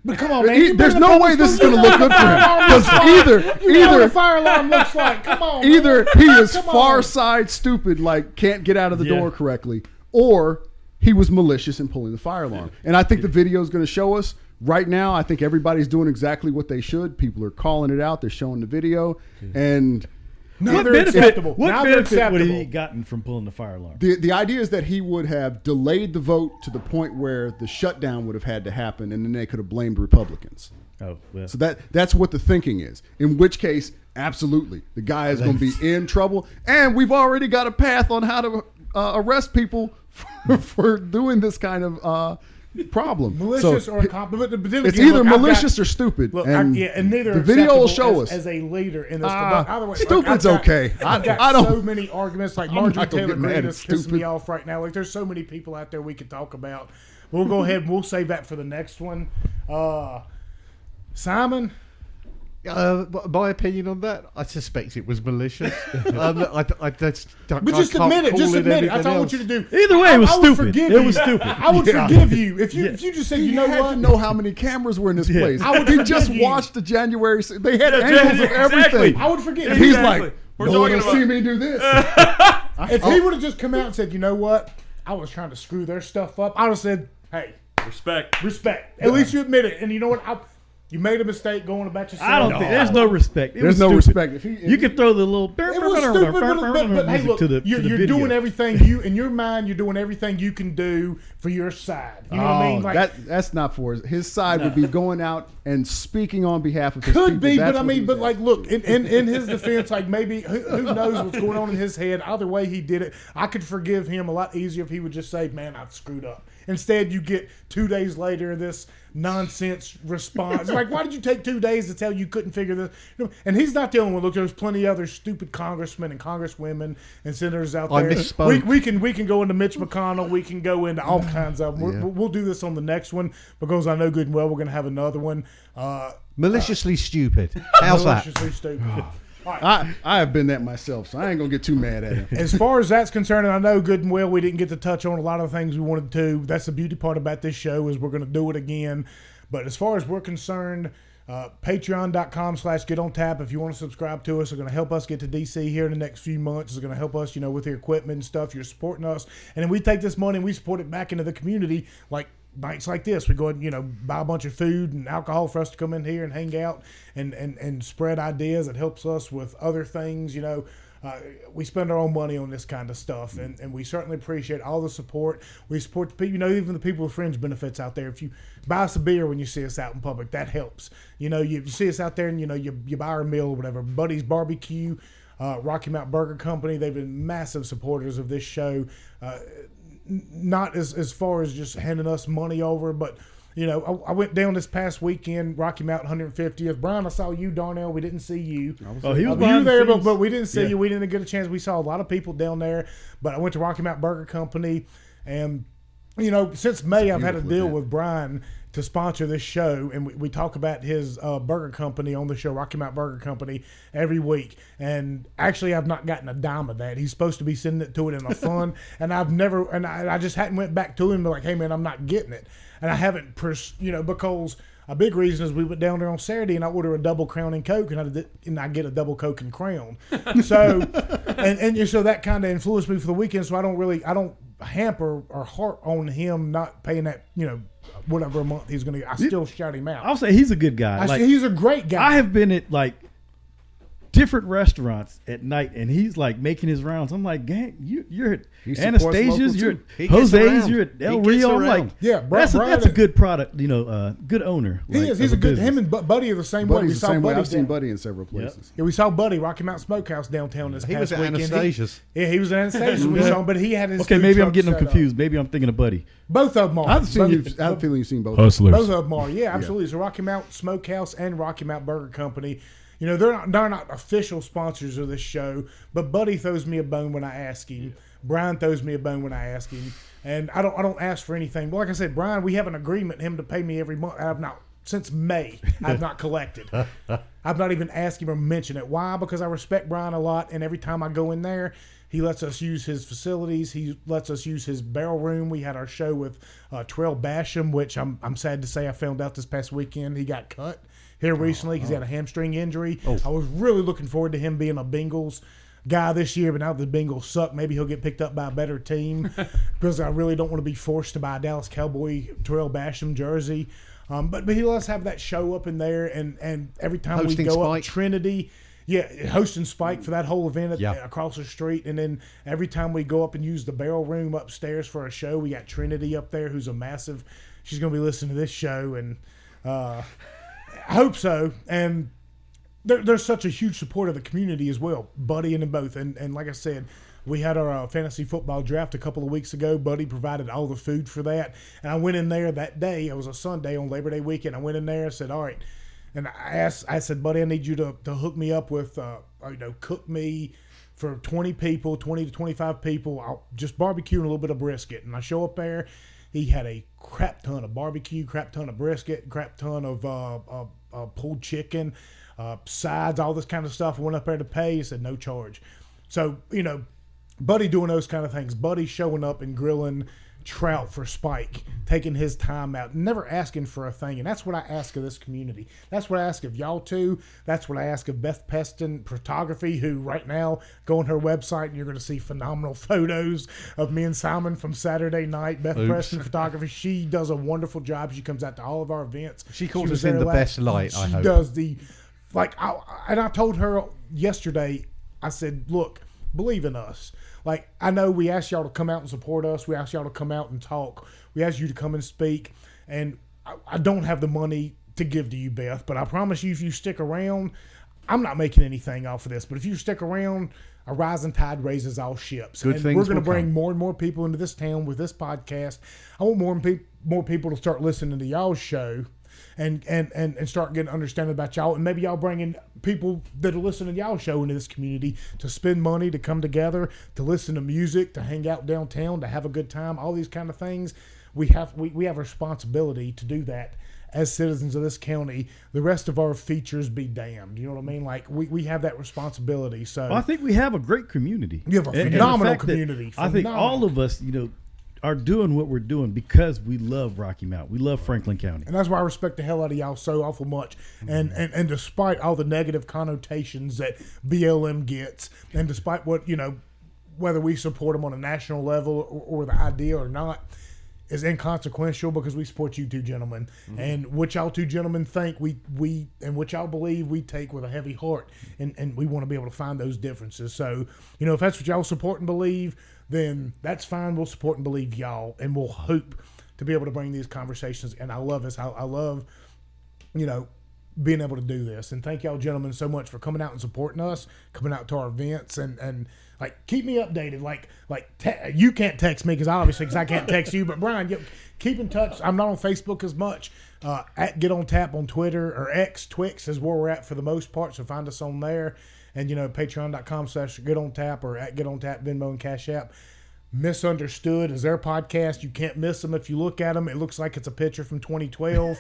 But come on, man. there's no way this is going to look good for him, because You know what a fire alarm looks like. Come on. either man. he is Come far on. side stupid, can't get out of the Yeah. door correctly, or he was malicious in pulling the fire alarm. And I think the video is going to show us. Right now, I think everybody's doing exactly what they should. People are calling it out. They're showing the video, and Now What they're benefit, acceptable. what Now they're benefit would he acceptable. gotten from pulling the fire alarm? the idea is that he would have delayed the vote to the point where the shutdown would have had to happen, and then they could have blamed Republicans. Oh, well. So that's what the thinking is. In which case, absolutely, the guy is going to be in trouble, and we've already got a path on how to arrest people for doing this kind of problem. Malicious So or incompetent. But then it's again, either look, I've got- malicious or stupid. Look, and and neither the are video will acceptable show as, us. as a leader in this. Ah, But either way, stupid's I've got- okay. I've got I don't- so many arguments. Like I'm Marjorie not gonna Taylor get mad Greene at is pissing stupid. me off right now. Like there's so many people out there we could talk about. We'll go ahead and we'll save that for the next one. Simon. My opinion on that, I suspect it was malicious. I just But just admit it. Just admit it. That's all I want you to do. Either way, it was I would stupid. forgive It you. was stupid. I would Yeah. forgive you if you Yeah. if you just said, You you know had what? to know how many cameras were in this Yeah. place. I would He forgive just you. watched the January. They had Yeah, angles of exactly. everything. I would forgive And you. he's Exactly. like, We're no one talking will see about- me do this. If he would have just come out and said, you know what, I was trying to screw their stuff up, I would have said, hey, Respect. At least you admit it. And you know what? You made a mistake going about yourself. I don't think there's no respect. It There's was no stupid. respect. You could throw the little. It was stupid, but hey, look, to the you're video. doing everything you in your mind. You're doing everything you can do for your side. You know what I mean? Like that's not for his side. Would be going out and speaking on behalf of his could people. be, That's but I what mean, he's but at. like, look, in his defense, like maybe who knows what's going on in his head. Either way, he did it. I could forgive him a lot easier if he would just say, "Man, I've screwed up." Instead, you get 2 days later this nonsense response. Like, why did you take 2 days to tell you couldn't figure this? You know, and he's not the only one. Look, there's plenty of other stupid congressmen and congresswomen and senators out I there. misspoke. We can go into Mitch McConnell. We can go into all kinds of them. We'll do this on the next one because I know good and well we're going to have another one. Maliciously stupid. How's that? Maliciously stupid. All right. I have been that myself, so I ain't gonna get too mad at him. As far as that's concerned, and I know good and well we didn't get to touch on a lot of the things we wanted to. That's the beauty part about this show is we're going to do it again. But as far as we're concerned, patreon.com/getontap. If you want to subscribe to us, it's going to help us get to DC here in the next few months. It's going to help us, with the equipment and stuff. You're supporting us. And then we take this money and we support it back into the community like nights like this. We go and, buy a bunch of food and alcohol for us to come in here and hang out and spread ideas. It helps us with other things, we spend our own money on this kind of stuff, and we certainly appreciate all the support. We support the people, even the people with fringe benefits out there. If you buy us a beer when you see us out in public, that helps. You see us out there and, you buy our meal or whatever. Buddy's Barbecue, Rocky Mountain Burger Company, they've been massive supporters of this show. Not as far as just handing us money over, but I went down this past weekend, Rocky Mountain 150th. Brian, I saw you, Darnell. We didn't see you. Oh, he was You behind the there, scenes. but we didn't see Yeah. you. We didn't get a chance. We saw a lot of people down there, but I went to Rocky Mountain Burger Company, and since May I've had a beautiful deal event. with Brian to sponsor this show, and we talk about his burger company on the show, Rocky Mountain Burger Company, every week. And actually, I've not gotten a dime of that. He's supposed to be sending it to it in a fund, and I just hadn't went back to him like, hey man, I'm not getting it, and I haven't, because. A big reason is we went down there on Saturday and I ordered a double Crown and Coke and I get a double Coke and Crown. So and so that kind of influenced me for the weekend. So I don't hamper or heart on him not paying that whatever a month he's going to. I still shout him out. I'll say he's a good guy. He's a great guy. I have been at different restaurants at night, and he's like making his rounds. I'm like, gang, you're at He supports local, Anastasia's, you're too. He at gets Jose's, around. you're at He El gets Rio. I'm around. like, Yeah, that's Brian- a good product, good owner. He like, is. He's of a good. business. Him and Buddy are the same way. We Buddy's the saw same way. Buddy I've seen down- Buddy in several places. Yeah, we saw Buddy Rocky Mountain Smokehouse downtown this He past was at weekend. Anastasia's. He was at Anastasia's when we saw him, but he had his. Okay, food maybe I'm truck getting them set up. confused. Maybe I'm thinking of Buddy. Both of them are. I've seen Both- you. I have a feeling you've seen both. Hustlers. Both of them are. Yeah, absolutely. It's a Rocky Mountain Smokehouse and Rocky Mountain Burger Company. You know, they're not official sponsors of this show, but Buddy throws me a bone when I ask him. Brian throws me a bone when I ask him, and I don't ask for anything. But like I said, Brian, we have an agreement him to pay me every month. I've not since May. I've not collected. I've not even asked him or mentioned it. Why? Because I respect Brian a lot, and every time I go in there, he lets us use his facilities. He lets us use his barrel room. We had our show with Terrell Basham, which I'm sad to say I found out this past weekend he got cut here recently because he had a hamstring injury. I was really looking forward to him being a Bengals guy this year, but now the Bengals suck. Maybe he'll get picked up by a better team because I really don't want to be forced to buy a Dallas Cowboy Terrell Basham jersey. But he lets us have that show up in there, and every time Hosting we go Spike. up Trinity, hosting Spike for that whole event Yeah. across the street, and then every time we go up and use the barrel room upstairs for a show, we got Trinity up there, who's a massive. She's going to be listening to this show, and I hope so. And there's such a huge support of the community as well, Buddy and them both. And like I said, we had our fantasy football draft a couple of weeks ago. Buddy provided all the food for that. And I went in there that day. It was a Sunday on Labor Day weekend. I went in there and said, all right. And I said, Buddy, I need you to hook me up with, cook me for 20 people, 20 to 25 people. I'll just barbecue and a little bit of brisket. And I show up there. He had a crap ton of barbecue, crap ton of brisket, crap ton of pulled chicken, sides, all this kind of stuff. I went up there to pay. He said, no charge. So, Buddy doing those kind of things. Buddy showing up and grilling trout for Spike, taking his time out, never asking for a thing. And that's what I ask of this community. That's what I ask of y'all too. That's what I ask of Beth Peston Photography, who right now go on her website and you're going to see phenomenal photos of me and Simon from Saturday night. Beth Preston Photography, she does a wonderful job. She comes out to all of our events. She calls was us in there the best light, I She hope. does and I told her yesterday, I said, look, believe in us. Like, I know we asked y'all to come out and support us. We asked y'all to come out and talk. We asked you to come and speak. And I don't have the money to give to you, Beth, but I promise you, if you stick around, I'm not making anything off of this, but if you stick around, a rising tide raises all ships. Good and things we're going to will bring come. more and more people into this town with this podcast. I want more people to start listening to y'all's show and start getting understanding about y'all, and maybe y'all bringing people that are listening to y'all's show into this community to spend money, to come together, to listen to music, to hang out downtown, to have a good time, all these kind of things. We have a responsibility to do that as citizens of this county. The rest of our features be damned. You know what I mean? Like, we have that responsibility. So Well, I think we have a great community. You have a And the phenomenal fact that community. I think Phenomenal. all of us, are doing what we're doing because we love Rocky Mountain. We love Franklin County. And that's why I respect the hell out of y'all so awful much. And despite all the negative connotations that BLM gets, and despite what, whether we support them on a national level or the idea or not, is inconsequential because we support you two gentlemen. And what y'all two gentlemen think, we and what y'all believe, we take with a heavy heart. And we want to be able to find those differences. So, if that's what y'all support and believe, then that's fine. We'll support and believe y'all, and we'll hope to be able to bring these conversations. And I love this. I love, being able to do this. And thank y'all gentlemen so much for coming out and supporting us, coming out to our events, and like, keep me updated. You can't text me because I can't text you, but Brian, keep in touch. I'm not on Facebook as much. At Get On Tap on Twitter, or X, Twix is where we're at for the most part. So find us on there. And, patreon.com/GetOnTap or at Get On Tap, Venmo and Cash App. Misunderstood is their podcast. You can't miss them if you look at them. It looks like it's a picture from 2012.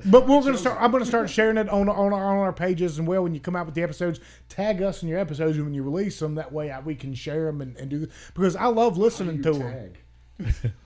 But we're going to start. I'm going to start sharing it on our pages, and when you come out with the episodes, tag us in your episodes when you release them. That way, we can share them and do this, because I love listening to them.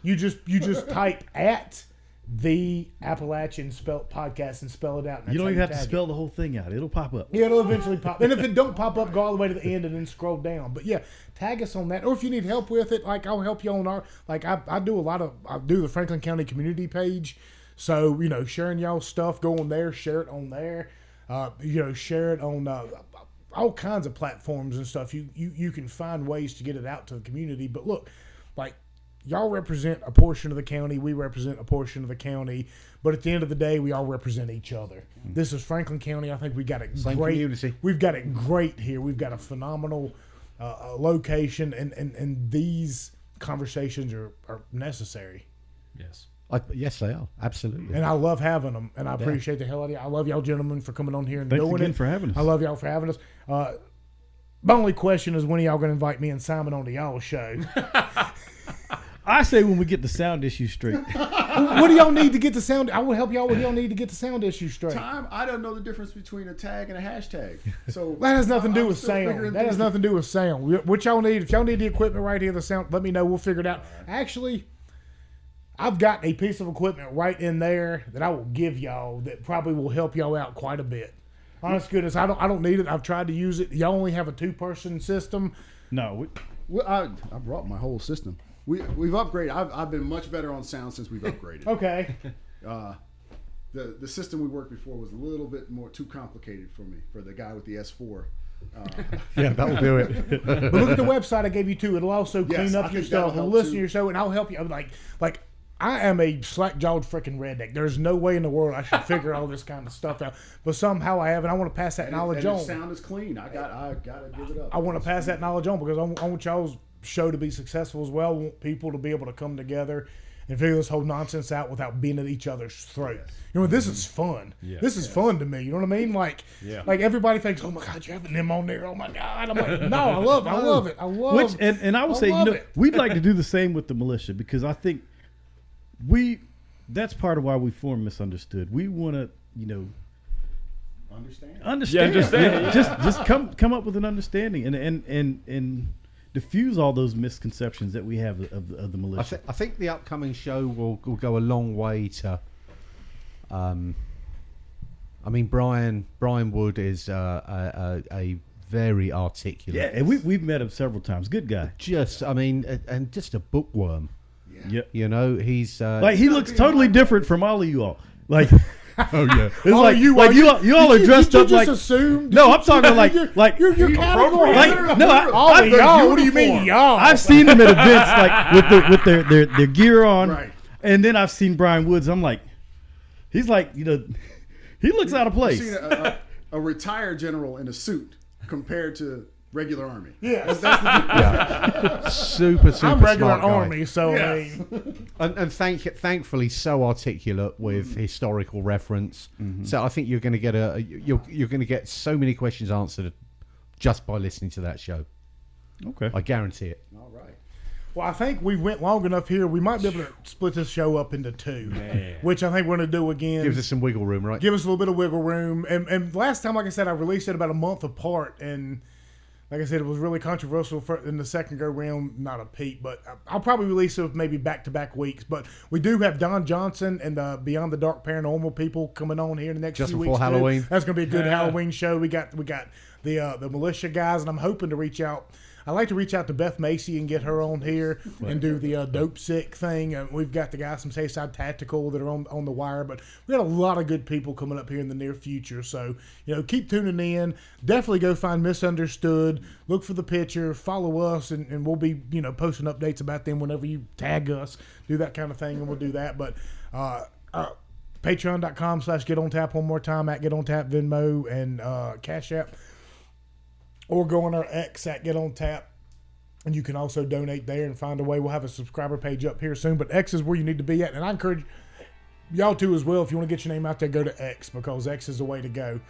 You just type at the Appalachian Spelt Podcast and spell it out. And You don't that's even how have to tag it. spell the whole thing out. It'll pop up. Yeah, it'll eventually pop. And if it don't pop up, go all the way to the end and then scroll down. But yeah, tag us on that. Or if you need help with it, I'll help you on I do the Franklin County community page. So, sharing y'all stuff, go on there, share it on there. Share it on all kinds of platforms and stuff. You can find ways to get it out to the community. But look, like, y'all represent a portion of the county. We represent a portion of the county. But at the end of the day, we all represent each other. This is Franklin County. I think we got it Same great. community. We've got it great here. We've got a phenomenal location, and these conversations are necessary. Yes. Yes, they are. Absolutely. And I love having them, and I appreciate the hell out of you. I love y'all gentlemen for coming on here and Thanks doing again it. for having us. I love y'all for having us. My only question is, when are y'all going to invite me and Simon on to y'all's show? I say when we get the sound issue straight. What do y'all need to get the sound? I will help y'all. What do y'all need to get the sound issue straight? Time. I don't know the difference between a tag and a hashtag. So That has nothing to do I'm with still sound. figuring That has things- nothing to do with sound. What y'all need, if y'all need the equipment right here, the sound, let me know. We'll figure it out. Actually, I've got a piece of equipment right in there that I will give y'all that probably will help y'all out quite a bit. Honest goodness, I don't need it. I've tried to use it. Y'all only have a 2-person system. No, Well, I brought my whole system. We've upgraded. I've been much better on sound since we've upgraded. Okay. The system we worked before was a little bit too complicated for me, for the guy with the S4. Yeah, that'll do it. But look at the website I gave you too. It'll also clean Yes, I up your think that'll stuff and help, listen too. to your show, and I'll help you. I'm like I am a slack-jawed freaking redneck. There's no way in the world I should figure all this kind of stuff out, but somehow I have, and I want to pass that knowledge and on. the sound is clean. I gotta give it up. I want to pass that knowledge on because I want y'all's show to be successful as well. I want people to be able to come together and figure this whole nonsense out without being at each other's throat. You know, this is fun. This is fun to me. You know what I mean? Like everybody thinks, "Oh my God, you're having them on there. Oh my God." I'm like, no, I love it. I love it. and I will say, love it. we'd like to do the same with the militia because I think that's part of why we formed Misunderstood. We want to, understand. Yeah, understand. Just come up with an understanding and diffuse all those misconceptions that we have of the militia. I think the upcoming show will go a long way to. Brian Wood is a very articulate. Yeah, and we've met him several times. Good guy. And just a bookworm. Yeah. You know, he's Like he looks totally different from all of you all. Like oh yeah. it's like you all are dressed Did up you like. just assume? No, I'm talking like You're category. like no. All of y'all. What do you mean, y'all? I've seen him at events like with their gear on, Right. and then I've seen Brian Woods. I'm like, he's like he looks out of place. Seen a retired general in a suit compared to regular army. Yeah. super I'm regular smart guy. army, so I mean, And thankfully so articulate with historical reference. So I think you're going to get you're going to get so many questions answered just by listening to that show. Okay. I guarantee it. All right. well, I think we went long enough here. We might be able to split this show up into 2, which I think we're going to do again. Gives us some wiggle room, right? Give us a little bit of wiggle room. And last time, like I said, I released it about a month apart, and like I said, it was really controversial in the second go round. Not a peep, but I'll probably release it maybe back-to-back weeks. But we do have Don Johnson and the Beyond the Dark Paranormal people coming on here in the next Just few before weeks. Halloween. That's going to be a good Halloween show. We got the militia guys, and I'm hoping to reach out. I like to reach out to Beth Macy and get her on here and do the dope sick thing. We've got the guys from Sayside Tactical that are on the wire, but we got a lot of good people coming up here in the near future. So, keep tuning in. Definitely go find Misunderstood. Look for the picture. Follow us, and we'll be, posting updates about them whenever you tag us. Do that kind of thing, and we'll do that. But Patreon.com/GetOnTap one more time, at GetOnTap, Venmo, and Cash App. Or go on our X at Get On Tap, and you can also donate there and find a way. We'll have a subscriber page up here soon, but X is where you need to be at. And I encourage y'all to as well. If you want to get your name out there, go to X, because X is the way to go.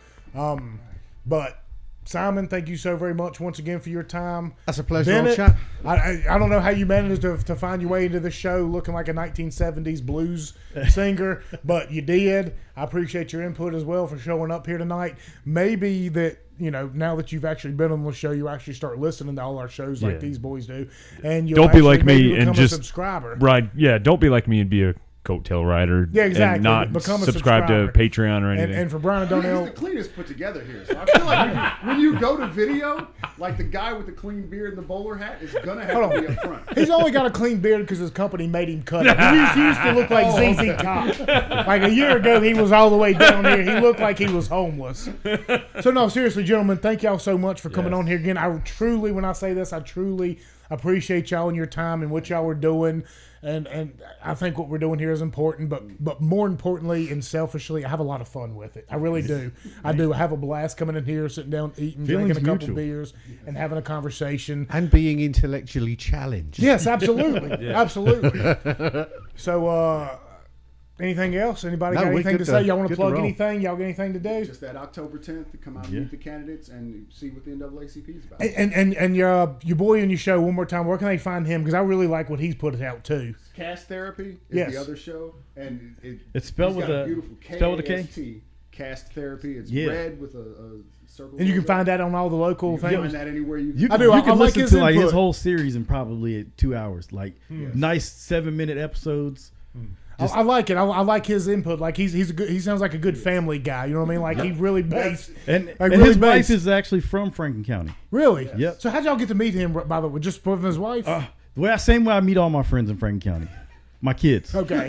But Simon, thank you so very much once again for your time. That's a pleasure, Bennett, old chap. I don't know how you managed to find your way into the show looking like a 1970s blues singer, but you did. I appreciate your input as well for showing up here tonight. Maybe that, now that you've actually been on the show, you actually start listening to all our shows like these boys do. And you'll Don't be actually like maybe me and become just a subscriber. Right? Yeah. Don't be like me and be a coattail rider. Yeah, exactly. And not Become a subscribe to subscriber. Patreon or anything. And for Brian and He's Darnell, the cleanest put together here. So I feel like when you go to video, like the guy with the clean beard and the bowler hat is gonna have to be up front. he's only got a clean beard because his company made him cut it. He used to look like ZZ Top. Like a year ago, he was all the way down here. He looked like he was homeless. So no, seriously, gentlemen, thank y'all so much for coming on here again. I truly, when I say this, I truly appreciate y'all and your time and what y'all are doing. And I think what we're doing here is important, but more importantly and selfishly, I have a lot of fun with it. I really do. I do. I have a blast coming in here, sitting down, eating, drinking a couple beers, and having a conversation. And being intellectually challenged. Yes, absolutely. Absolutely. So, anything else? Anybody No, got we anything good to to- say? Y'all want to good to plug roll. anything? Y'all got anything to do? Just that October 10th to come out and meet the candidates and see what the NAACP is about. And your boy in your show, one more time, where can they find him? Because I really like what he's put out, too. Cast Therapy is Yes. the other show, and It's spelled he's with got a- beautiful spelled with a K? K-A-S-T, Cast Therapy. It's Yeah. red with a circle. And you can find that on all the local You can things. find that anywhere you. You, I do. You I can like listen his to like his input. whole series in probably 2 hours. Like nice 7-minute episodes. I like it. I like his input. Like he's a good. He sounds like a good family guy. You know what I mean? Like he really based. And, Like, and really his wife based. is actually from Franklin County. Really? Yep. So how'd y'all get to meet him? By the way, just from his wife? Same way I meet all my friends in Franklin County. My kids. Okay.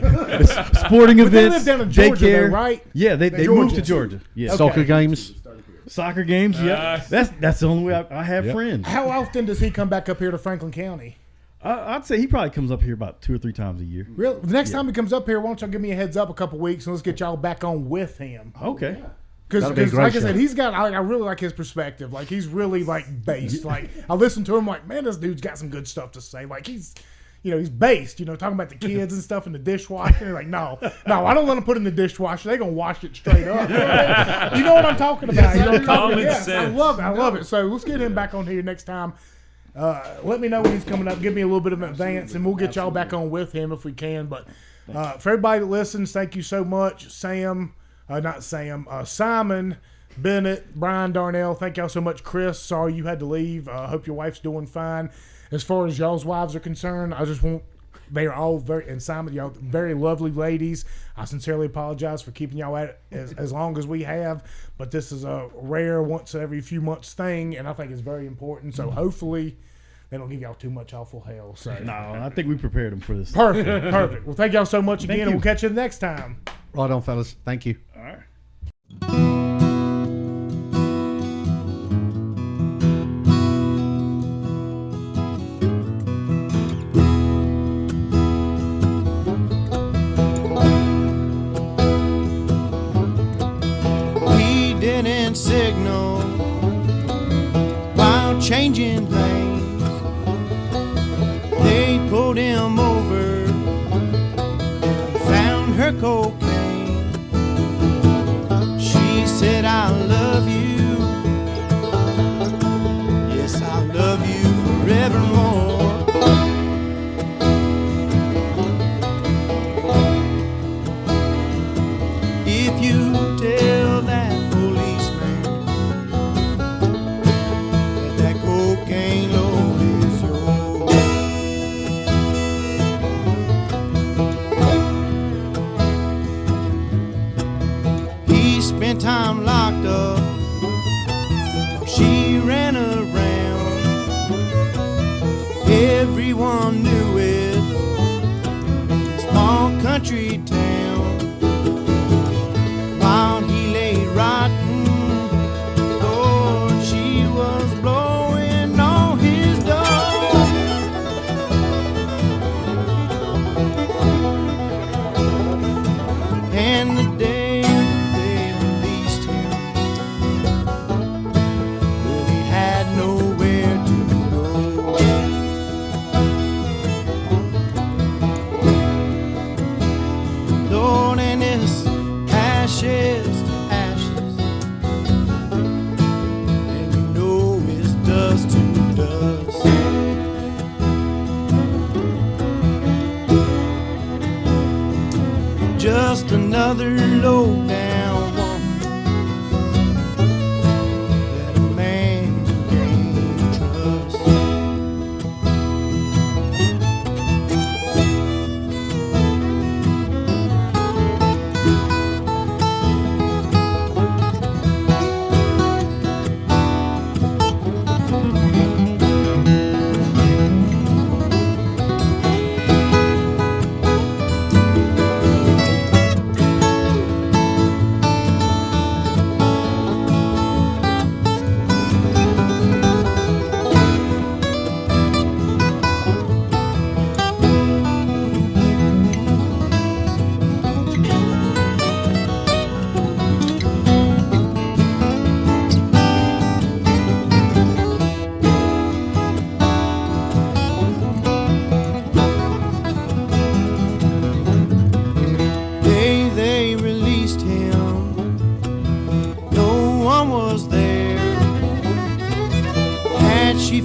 Sporting But they events, live down in Georgia, though, daycare. right? Yeah, they moved to Georgia. Yeah. Okay. Soccer games. Soccer games. Yeah. That's the only way I have Yep. friends. How often does he come back up here to Franklin County? I'd say he probably comes up here about 2 or 3 times a year. Really? The next time he comes up here, why don't y'all give me a heads up a couple weeks and let's get y'all back on with him? Okay. Because, That'd be a great like I said, show. he's got. I really like his perspective. Like he's really like based. Like I listen to him, like man, this dude's got some good stuff to say. Like he's based. Talking about the kids and stuff in the dishwasher. You're like no, I don't let them put it in the dishwasher. They're gonna wash it straight up. You know what I'm talking about? You know what I'm talking Common about? Yes, I sense. love it. I love it. So let's get him back on here next time. Let me know when he's coming up. Give me a little bit of advance, and we'll get y'all back on with him if we can. But for everybody that listens, thank you so much, Simon Bennett, Brian Darnell. Thank y'all so much, Chris. Sorry you had to leave. Hope your wife's doing fine. As far as y'all's wives are concerned, I just want. They are all and Simon, y'all very lovely ladies. I sincerely apologize for keeping y'all at it as long as we have, but this is a rare once every few months thing, and I think it's very important. So hopefully they don't give y'all too much awful hell. So No, I think we prepared him for this. perfect. Well, thank y'all so much again, and you. we'll catch you next time. Right on, fellas. Thank you. All right. He didn't signal while changing lanes. They pulled him over, found her cocaine. She said, I love you. Yes, I love you forevermore. If you tell that policeman that that cocaine load is yours, he spent time locked up. She ran around. Everyone knew it. Small country town. While he lay rotten, Lord, she was blowing on his door. And the day they released him, well, he had nowhere to go. Lord, and it's ashes to ashes, and you know it's dust to dust. Just another low down woman that a man can't trust.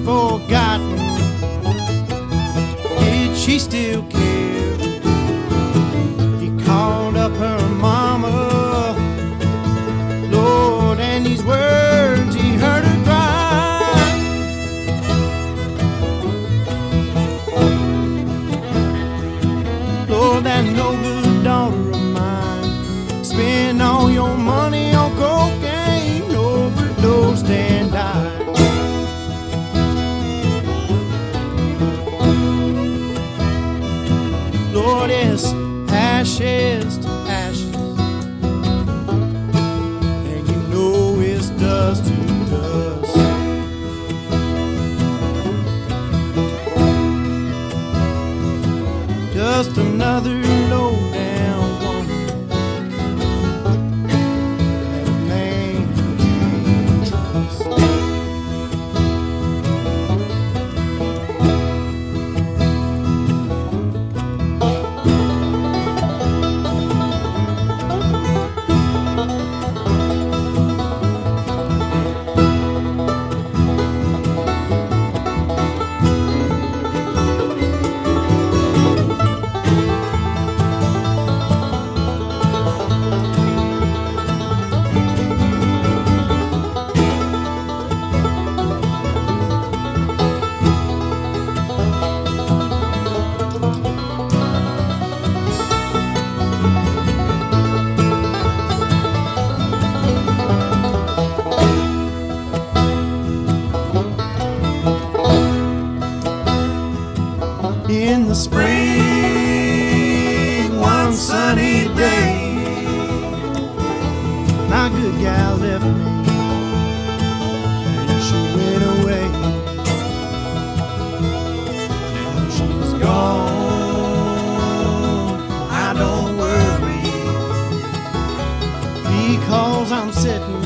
forgotten? Did she still care? He called up her mama, Lord, and these words he heard her cry. Lord, that no good daughter of mine spend all your money on cocaine, overdosed and died. Lord, it's ashes to ashes, and you know it's dust to dust. Just another low down woman that a man can't trust. In the spring, one sunny day, my good gal left me and she went away. Now she's gone, I don't worry, because I'm sitting